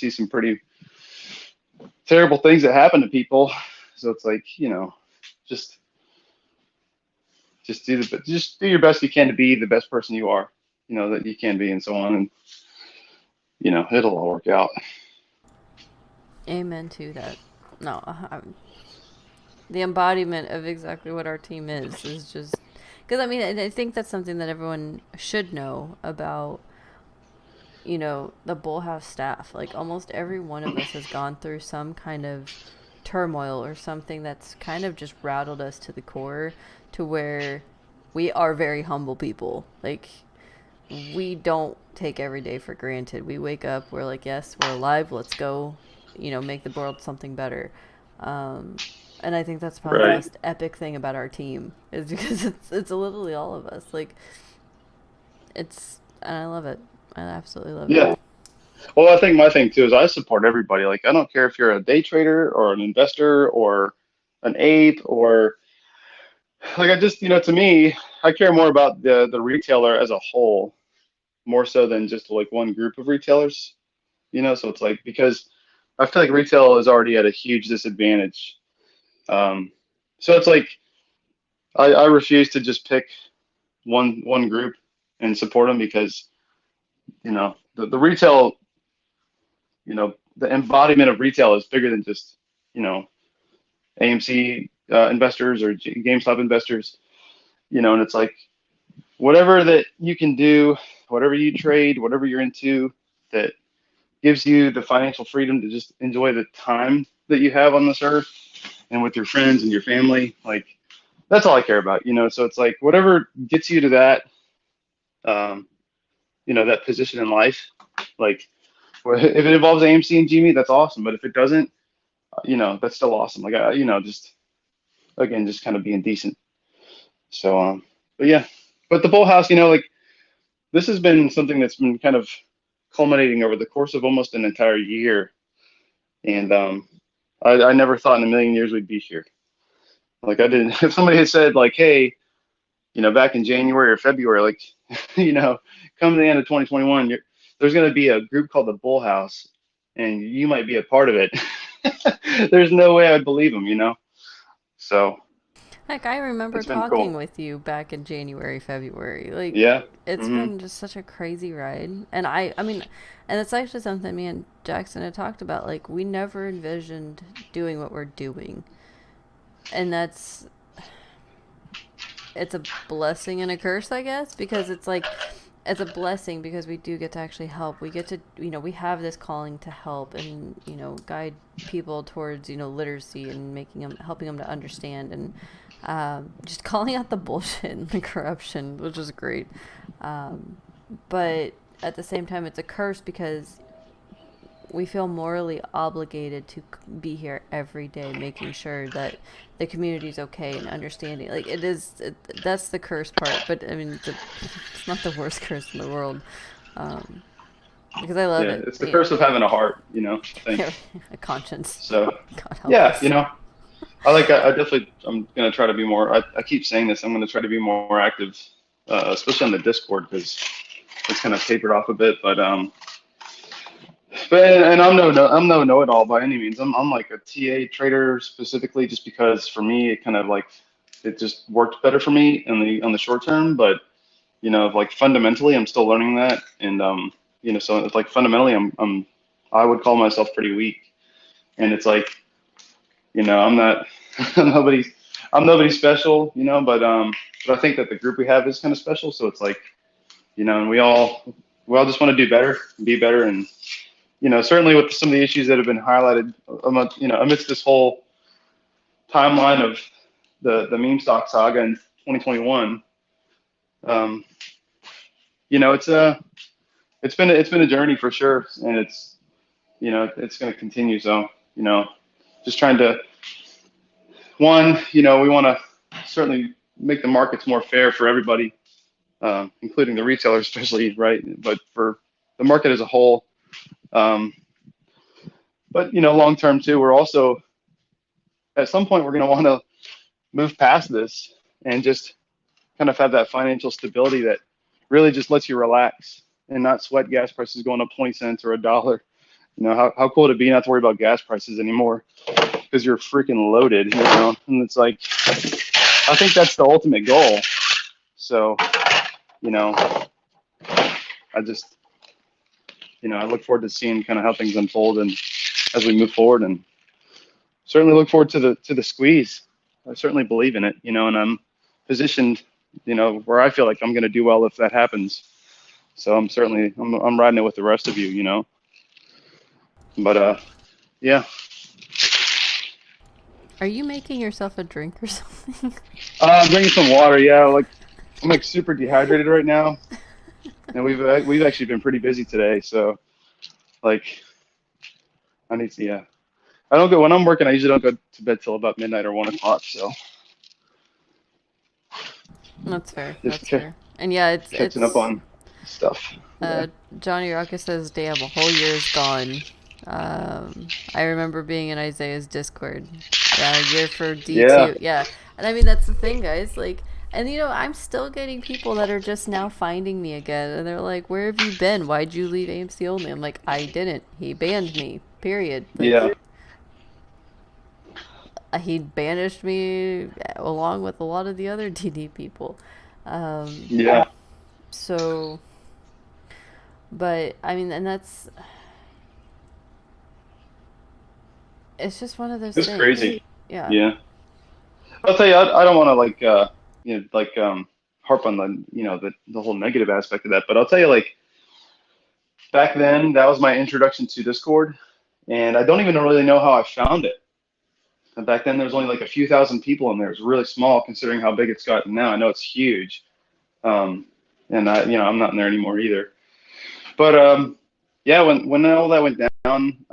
some pretty terrible things that happen to people. So it's like, just do your best you can to be the best person you are, that you can be, and so on, and it'll all work out. Amen to that. No, the embodiment of exactly what our team is just because I think that's something that everyone should know about. The BullHouse staff. Like almost every one of us has gone through some kind of turmoil or something that's kind of just rattled us to the core, to where we are very humble people. Like, we don't take every day for granted. We wake up, we're like, yes, we're alive, let's go, make the world something better. And I think that's probably the most epic thing about our team, is because it's literally all of us. Like, and I love it. I absolutely love it. Yeah. Well, I think my thing too is I support everybody. Like, I don't care if you're a day trader or an investor or an ape, or like, I just, to me, I care more about the retailer as a whole, more so than just like one group of retailers, so it's like, because I feel like retail is already at a huge disadvantage. So it's like, I refuse to just pick one group and support them, because, the retail, the embodiment of retail is bigger than just, AMC investors or GameStop investors, and it's like, whatever that you can do, whatever you trade, whatever you're into, that gives you the financial freedom to just enjoy the time that you have on this earth and with your friends and your family. Like, that's all I care about, so it's like, whatever gets you to that, that position in life. Like, if it involves AMC and GME, that's awesome. But if it doesn't, that's still awesome. Like, just, again, just kind of being decent. So, but yeah, but the BullHouse, like, this has been something that's been kind of culminating over the course of almost an entire year. And I never thought in a million years we'd be here. Like, I didn't, if somebody had said, like, hey, back in January or February, like, come to the end of 2021, there's going to be a group called the BullHouse, and you might be a part of it. There's no way I'd believe them, So. Heck, I remember talking with you back in January, February. Like, yeah, it's been just such a crazy ride. And and it's actually something me and Jackson had talked about. Like, we never envisioned doing what we're doing. And it's a blessing and a curse, I guess, because it's like, it's a blessing because we do get to actually help. We get to, we have this calling to help and, guide people towards, literacy and helping them to understand, and just calling out the bullshit and the corruption, which is great. But at the same time, it's a curse because we feel morally obligated to be here every day, making sure that the community's okay and understanding. Like, that's the curse part. But it's not the worst curse in the world, because I love it. It's the curse of having a heart, I think. A conscience. So yeah, I'm gonna try to be more. I keep saying this. I'm gonna try to be more active, especially on the Discord, because it's kind of tapered off a bit. But I'm no know-it-all by any means. I'm like a TA trader specifically, just because for me it kind of like, it just worked better for me on the short term. But like, fundamentally, I'm still learning that, and so it's like, fundamentally, I would call myself pretty weak, and it's like, I'm not I'm nobody special, but I think that the group we have is kind of special. So it's like, and we all just want to do better, be better, and certainly with some of the issues that have been highlighted, amidst this whole timeline of the meme stock saga in 2021, it's been a journey for sure, and it's going to continue. So just trying to, one, we want to certainly make the markets more fair for everybody, including the retailers especially, right? But for the market as a whole. But long term too, we're also, at some point, we're going to want to move past this and just kind of have that financial stability that really just lets you relax and not sweat gas prices going up 20 cents or $1. How cool would it be not to worry about gas prices anymore? because you're freaking loaded, you know. And it's like, I think that's the ultimate goal. So, you know, I just, you know, I look forward to seeing kind of how things unfold and as we move forward, and certainly look forward to the squeeze. I certainly believe in it, you know, and I'm positioned, you know, where I feel like I'm going to do well if that happens. So I'm riding it with the rest of you, you know. But yeah. Are you making yourself a drink or something? I'm drinking some water. Yeah, like I'm like super dehydrated right now, and we've actually been pretty busy today. So like I need to, yeah. I don't go when I'm working. I usually don't go to bed till about midnight or 1 o'clock. So That's fair. just That's fair. And yeah, catching up on stuff. Yeah. Johnny Rocket says, "Damn, a whole year is gone." I remember being in Isaiah's Discord. Yeah, a year for D2. Yeah. Yeah, and I mean that's the thing, guys. Like, and you know, I'm still getting people that are just now finding me again, and they're like, "Where have you been? Why'd you leave AMC only?" I'm like, "I didn't. He banned me. Period." Like, Yeah. he banished me along with a lot of the other DD people. Yeah. So, but I mean, and that's, it's just one of those It's things. crazy. Yeah. Yeah. I'll tell you, I don't want to like you know, like harp on the, you know, the whole negative aspect of that, but I'll tell you, like, back then that was my introduction to Discord, and I don't even really know how I found it. And back then there was only like a few thousand people in there. It was really small considering how big it's gotten now. I know it's huge. And I, you know, I'm not in there anymore either. But yeah, when all that went down,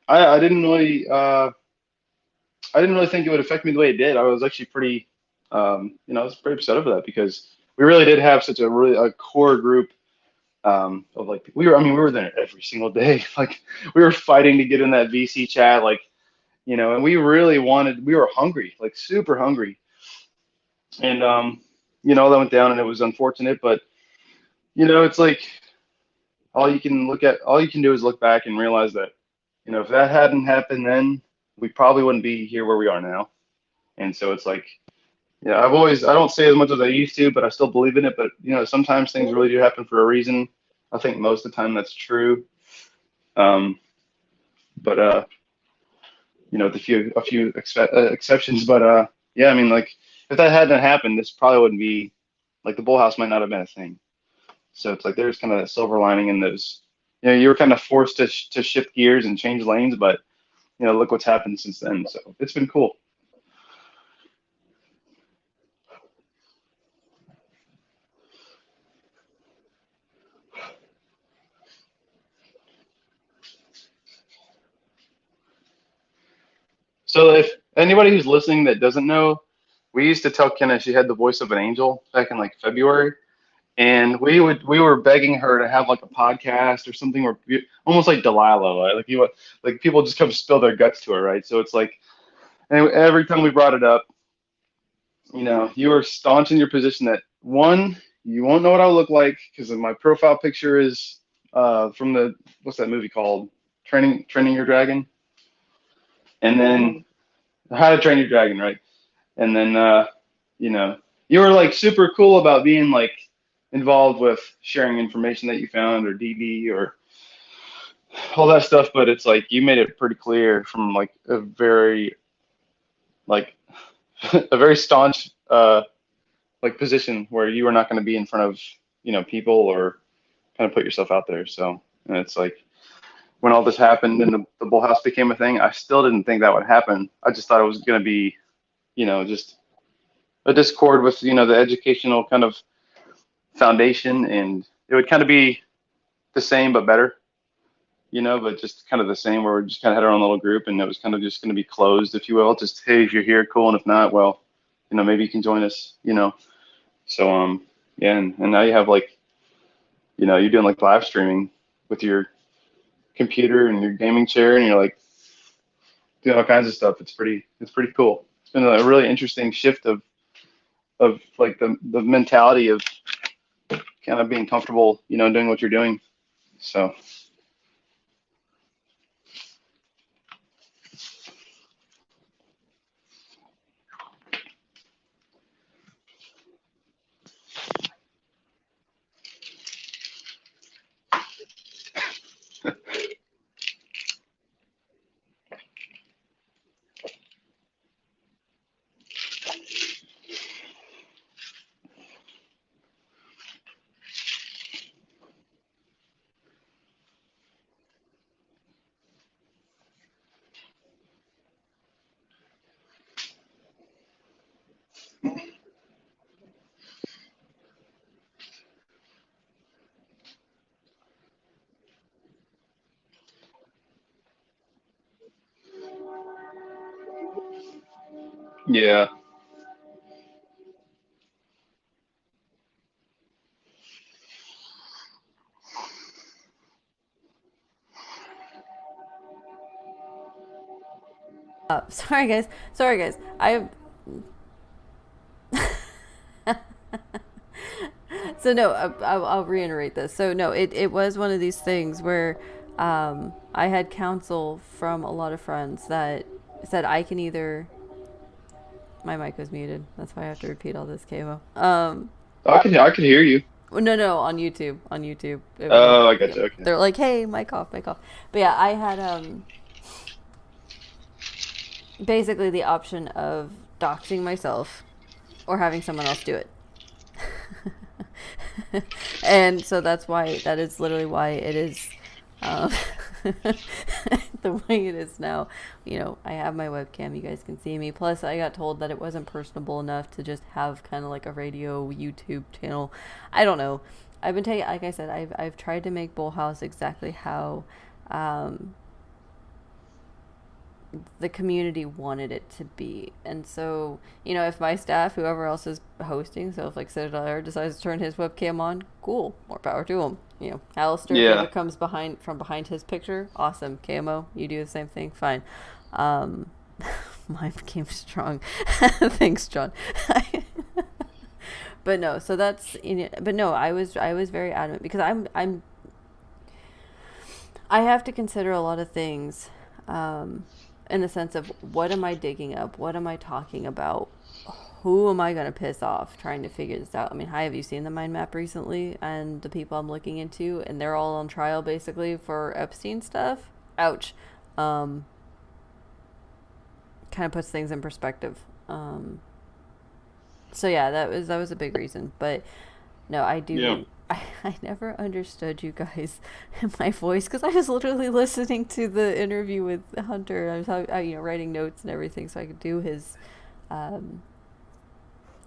I didn't really think it would affect me the way it did. I was actually pretty, you know, I was pretty upset over that because we really did have such a core group of like I mean, we were there every single day. Like we were fighting to get in that VC chat, like, you know, and we really wanted. We were hungry, like super hungry, and you know, that went down, and it was unfortunate, but you know, it's like all you can do is look back and realize that, you know, if that hadn't happened then, we probably wouldn't be here where we are now. And so it's like, yeah, I don't say as much as I used to, but I still believe in it. But, you know, sometimes things really do happen for a reason. I think most of the time that's true. Um, but you know, with a few exceptions. But yeah, I mean, like, if that hadn't happened, this probably wouldn't be, like, the BullHouse might not have been a thing. So it's like there's kind of that silver lining in those. You know, you were kind of forced to shift gears and change lanes, but, you know, look what's happened since then. So it's been cool. So if anybody who's listening that doesn't know, we used to tell Kenna she had the voice of an angel back in like February, and we were begging her to have like a podcast or something, or almost like Delilah, right? Like people just come spill their guts to her, right? So it's like, and every time we brought it up, you know, you were staunch in your position that, one, you won't know what I look like because my profile picture is from the, what's that movie called? Training Your Dragon, and then How to Train Your Dragon, right? And then you know, you were like super cool about being like involved with sharing information that you found or DB or all that stuff, but it's like you made it pretty clear from like a very like a very staunch like position where you were not going to be in front of, you know, people or kind of put yourself out there. So, and it's like when all this happened and the BullHouse became a thing, I still didn't think that would happen. I just thought it was going to be, you know, just a Discord with, you know, the educational kind of foundation, and it would kind of be the same but better, you know, but just kind of the same where we just kind of had our own little group, and it was kind of just going to be closed, if you will. Just, hey, if you're here, cool, and if not, well, you know, maybe you can join us, you know. So yeah, and now you have like, you know, you're doing like live streaming with your computer and your gaming chair, and you're like doing all kinds of stuff. It's pretty cool. It's been a really interesting shift of like the mentality of kind of being comfortable, you know, doing what you're doing. So Yeah. Sorry guys. Sorry guys. I So no, I'll reiterate this. So no, it was one of these things where I had counsel from a lot of friends that said I can either. My mic was muted. That's why I have to repeat all this, Kamo. I could hear you. No, on YouTube. On YouTube. It was Oh, I yeah. got you. Okay. They're like, hey, mic off, mic off. But yeah, I had basically the option of doxing myself or having someone else do it. And so that is literally why it is um, the way it is now. I have my webcam, you guys can see me. Plus I got told that it wasn't personable enough to just have kind of like a radio YouTube channel. I don't know. I've been taking, like I said, I've tried to make BullHouse exactly how the community wanted it to be. And so, if my staff, whoever else is hosting, so if like Citadel decides to turn his webcam on, cool, more power to him. Alistair, if he ever comes from behind his picture, awesome. KMO, you do the same thing, fine. Mine became strong. Thanks, John. But no, so that's, but no, I was very adamant because I have to consider a lot of things, in the sense of what am I digging up? What am I talking about? Who am I going to piss off trying to figure this out? I mean, have you seen the mind map recently and the people I'm looking into, and they're all on trial basically for Epstein stuff? Ouch. Kind of puts things in perspective. So yeah, that was a big reason. But no, I do. Yeah. I never understood you guys in my voice because I was literally listening to the interview with Hunter. I was writing notes and everything so I could do his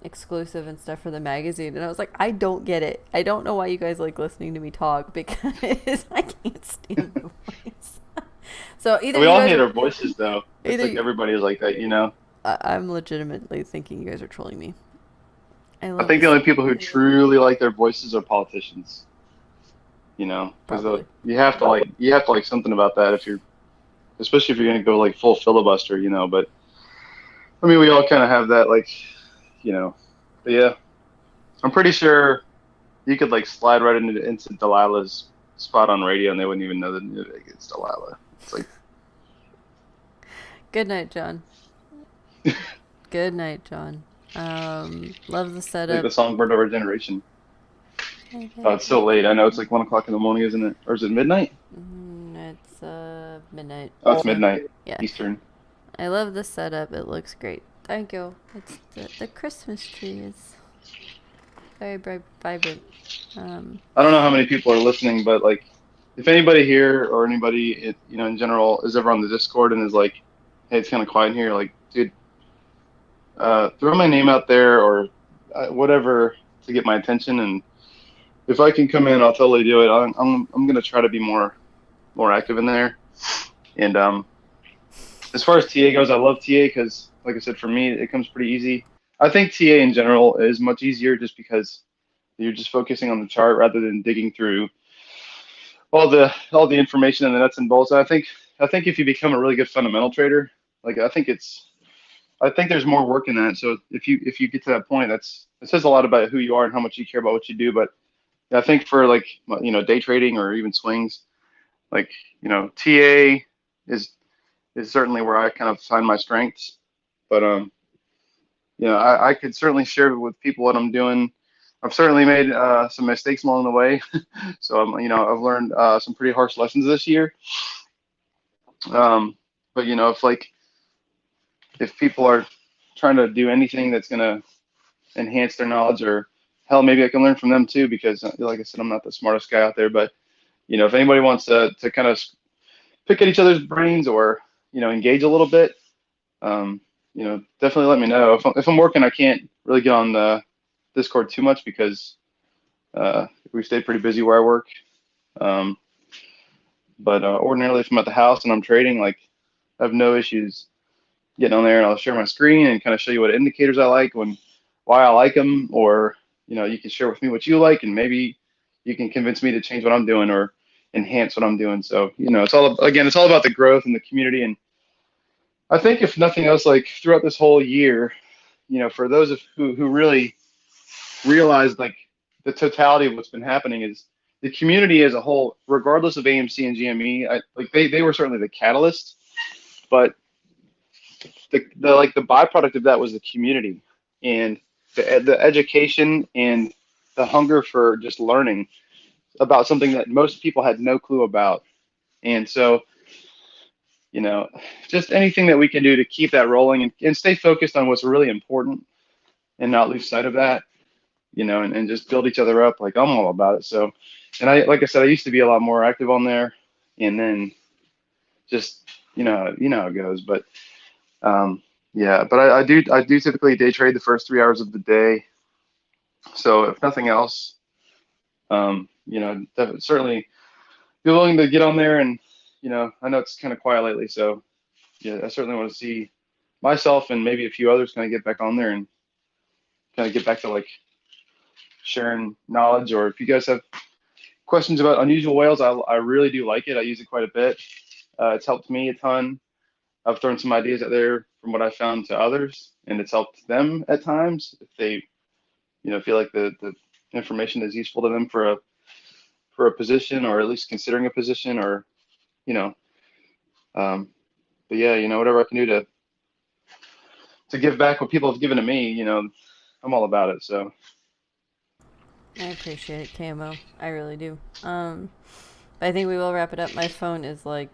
exclusive and stuff for the magazine. And I was like, I don't get it. I don't know why you guys like listening to me talk because I can't stand your voice. So either We you all guys hate are, our voices, though. It's either like everybody is like that. I'm legitimately thinking you guys are trolling me. I I love think the this. only people who truly like their voices are politicians. Because Probably. you have to like something about that especially if you're gonna go like full filibuster. But I mean, we all kind of have that, But yeah, I'm pretty sure you could like slide right into Delilah's spot on radio, and they wouldn't even know that it's Delilah. It's like, Good night, John. Good night, John. Love the like setup. the songbird of our generation. Oh, it's so late. I know it's like 1 o'clock in the morning, isn't it? Or is it midnight? It's midnight. Oh, it's midnight Yeah. Eastern. I love the setup. It looks great. Thank you. It's the Christmas tree is very vibrant. I don't know how many people are listening, but like, if anybody here or anybody in general is ever on the Discord and is like, "Hey, it's kind of quiet in here," like, dude, throw my name out there or whatever to get my attention, and if I can come in, I'll totally do it. I'm gonna try to be more active in there. And as far as TA goes, I love TA because, like I said, for me, it comes pretty easy. I think TA in general is much easier just because you're just focusing on the chart rather than digging through all the information and the nuts and bolts. And I think if you become a really good fundamental trader, like I think there's more work in that. So if you get to that point, it says a lot about who you are and how much you care about what you do. But I think for like day trading or even swings, like TA is certainly where I kind of find my strengths. But I could certainly share with people what I'm doing. I've certainly made some mistakes along the way, so I've learned some pretty harsh lessons this year. But if people are trying to do anything that's gonna enhance their knowledge, or hell, maybe I can learn from them too, because like I said, I'm not the smartest guy out there. But if anybody wants to kind of pick at each other's brains or engage a little bit, definitely let me know. If I'm working, I can't really get on the Discord too much because we stay pretty busy where I work. But ordinarily, if I'm at the house and I'm trading, like I have no issues get on there and I'll share my screen and kind of show you what indicators I like, why I like them, or you can share with me what you like, and maybe you can convince me to change what I'm doing or enhance what I'm doing. So it's all about the growth and the community. And I think if nothing else, like throughout this whole year, for those who really realize like the totality of what's been happening is the community as a whole, regardless of AMC and GME, like they were certainly the catalyst, but the byproduct of that was the community and the education and the hunger for just learning about something that most people had no clue about. And so, just anything that we can do to keep that rolling and stay focused on what's really important and not lose sight of that, and just build each other up. Like I'm all about it. So, and like I said, I used to be a lot more active on there, and then just, how it goes. But yeah, but I do typically day trade the first 3 hours of the day. So if nothing else, certainly be willing to get on there. And I know it's kind of quiet lately, so yeah, I certainly want to see myself and maybe a few others kind of get back on there and kind of get back to like sharing knowledge. Or if you guys have questions about unusual whales, I really do like it. I use it quite a bit. It's helped me a ton. I've thrown some ideas out there from what I found to others, and it's helped them at times if they, feel like the information is useful to them for a position, or at least considering a position, or but yeah, whatever I can do to give back what people have given to me, I'm all about it. So I appreciate it, KMO. I really do. But I think we will wrap it up. My phone is like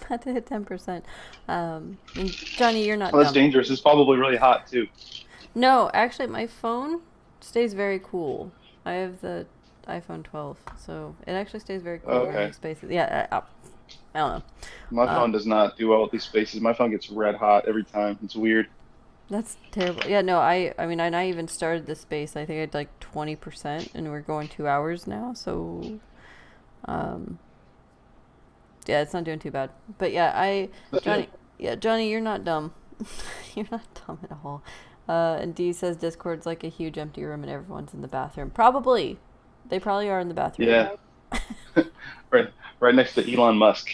about to hit 10%. And Johnny, you're not well, that's dumb. dangerous. It's probably really hot too. No, actually, my phone stays very cool. I have the iPhone 12, so it actually stays very cool in Okay. these spaces. Yeah, I don't know. My phone does not do well with these spaces. My phone gets red hot every time. It's weird. That's terrible. Yeah, no, I mean, I even started this space. I think I had like 20%, and we're going 2 hours now. So, yeah, it's not doing too bad. But yeah, Johnny, you're not dumb. You're not dumb at all. And D says Discord's like a huge empty room and everyone's in the bathroom. Probably. They probably are in the bathroom. Yeah. right next to Elon Musk.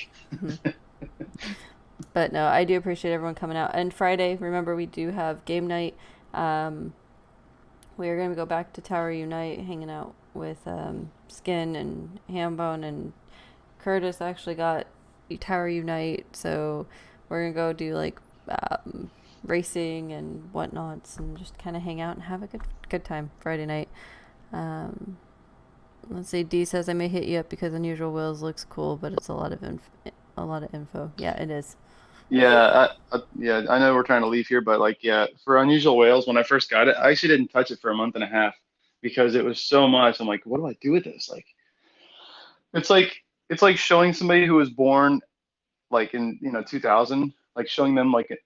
But no, I do appreciate everyone coming out. And Friday, remember, we do have game night. We are going to go back to Tower Unite, hanging out with Skin and Hambone, and Curtis actually got Tower Unite. So we're going to go do like racing and whatnots and just kind of hang out and have a good time Friday night. Let's see. D says I may hit you up because Unusual Wills looks cool, but it's a lot of info. Yeah, it is. Yeah, I know we're trying to leave here, but like, yeah, for Unusual Whales, when I first got it, I actually didn't touch it for a month and a half because it was so much. I'm like, what do I do with this? Like, it's like showing somebody who was born like in 2000, like showing them like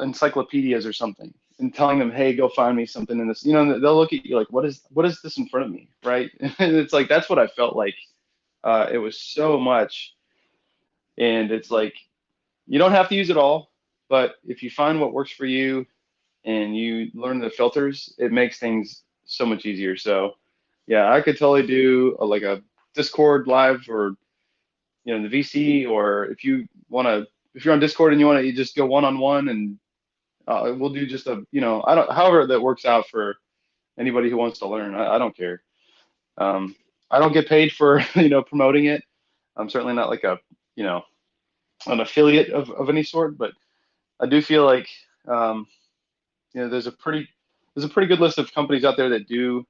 encyclopedias or something and telling them, hey, go find me something in this. They'll look at you like, what is this in front of me, right? And it's like that's what I felt like. It was so much, and it's like you don't have to use it all, but if you find what works for you and you learn the filters, it makes things so much easier. So yeah, I could totally do like a Discord live, or the VC, or if you're on Discord and you just go one-on-one, and we'll do just however that works out for anybody who wants to learn. I don't care. I don't get paid for promoting it. I'm certainly not like an affiliate of any sort, but I do feel like there's a pretty good list of companies out there that do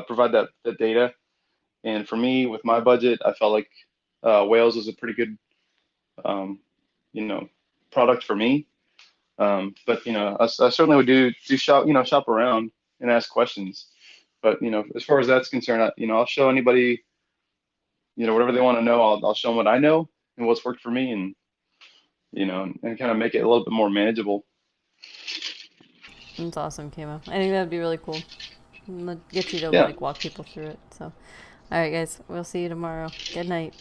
provide that data. And for me, with my budget, I felt like Whales is a pretty good product for me. But I certainly would do shop around and ask questions. But as far as that's concerned, I'll show anybody whatever they want to know. I'll show them what I know and what's worked for me, and and kind of make it a little bit more manageable. That's awesome, Kamo. I think that'd be really cool. Get you to walk people through it. So, all right, guys, we'll see you tomorrow. Good night.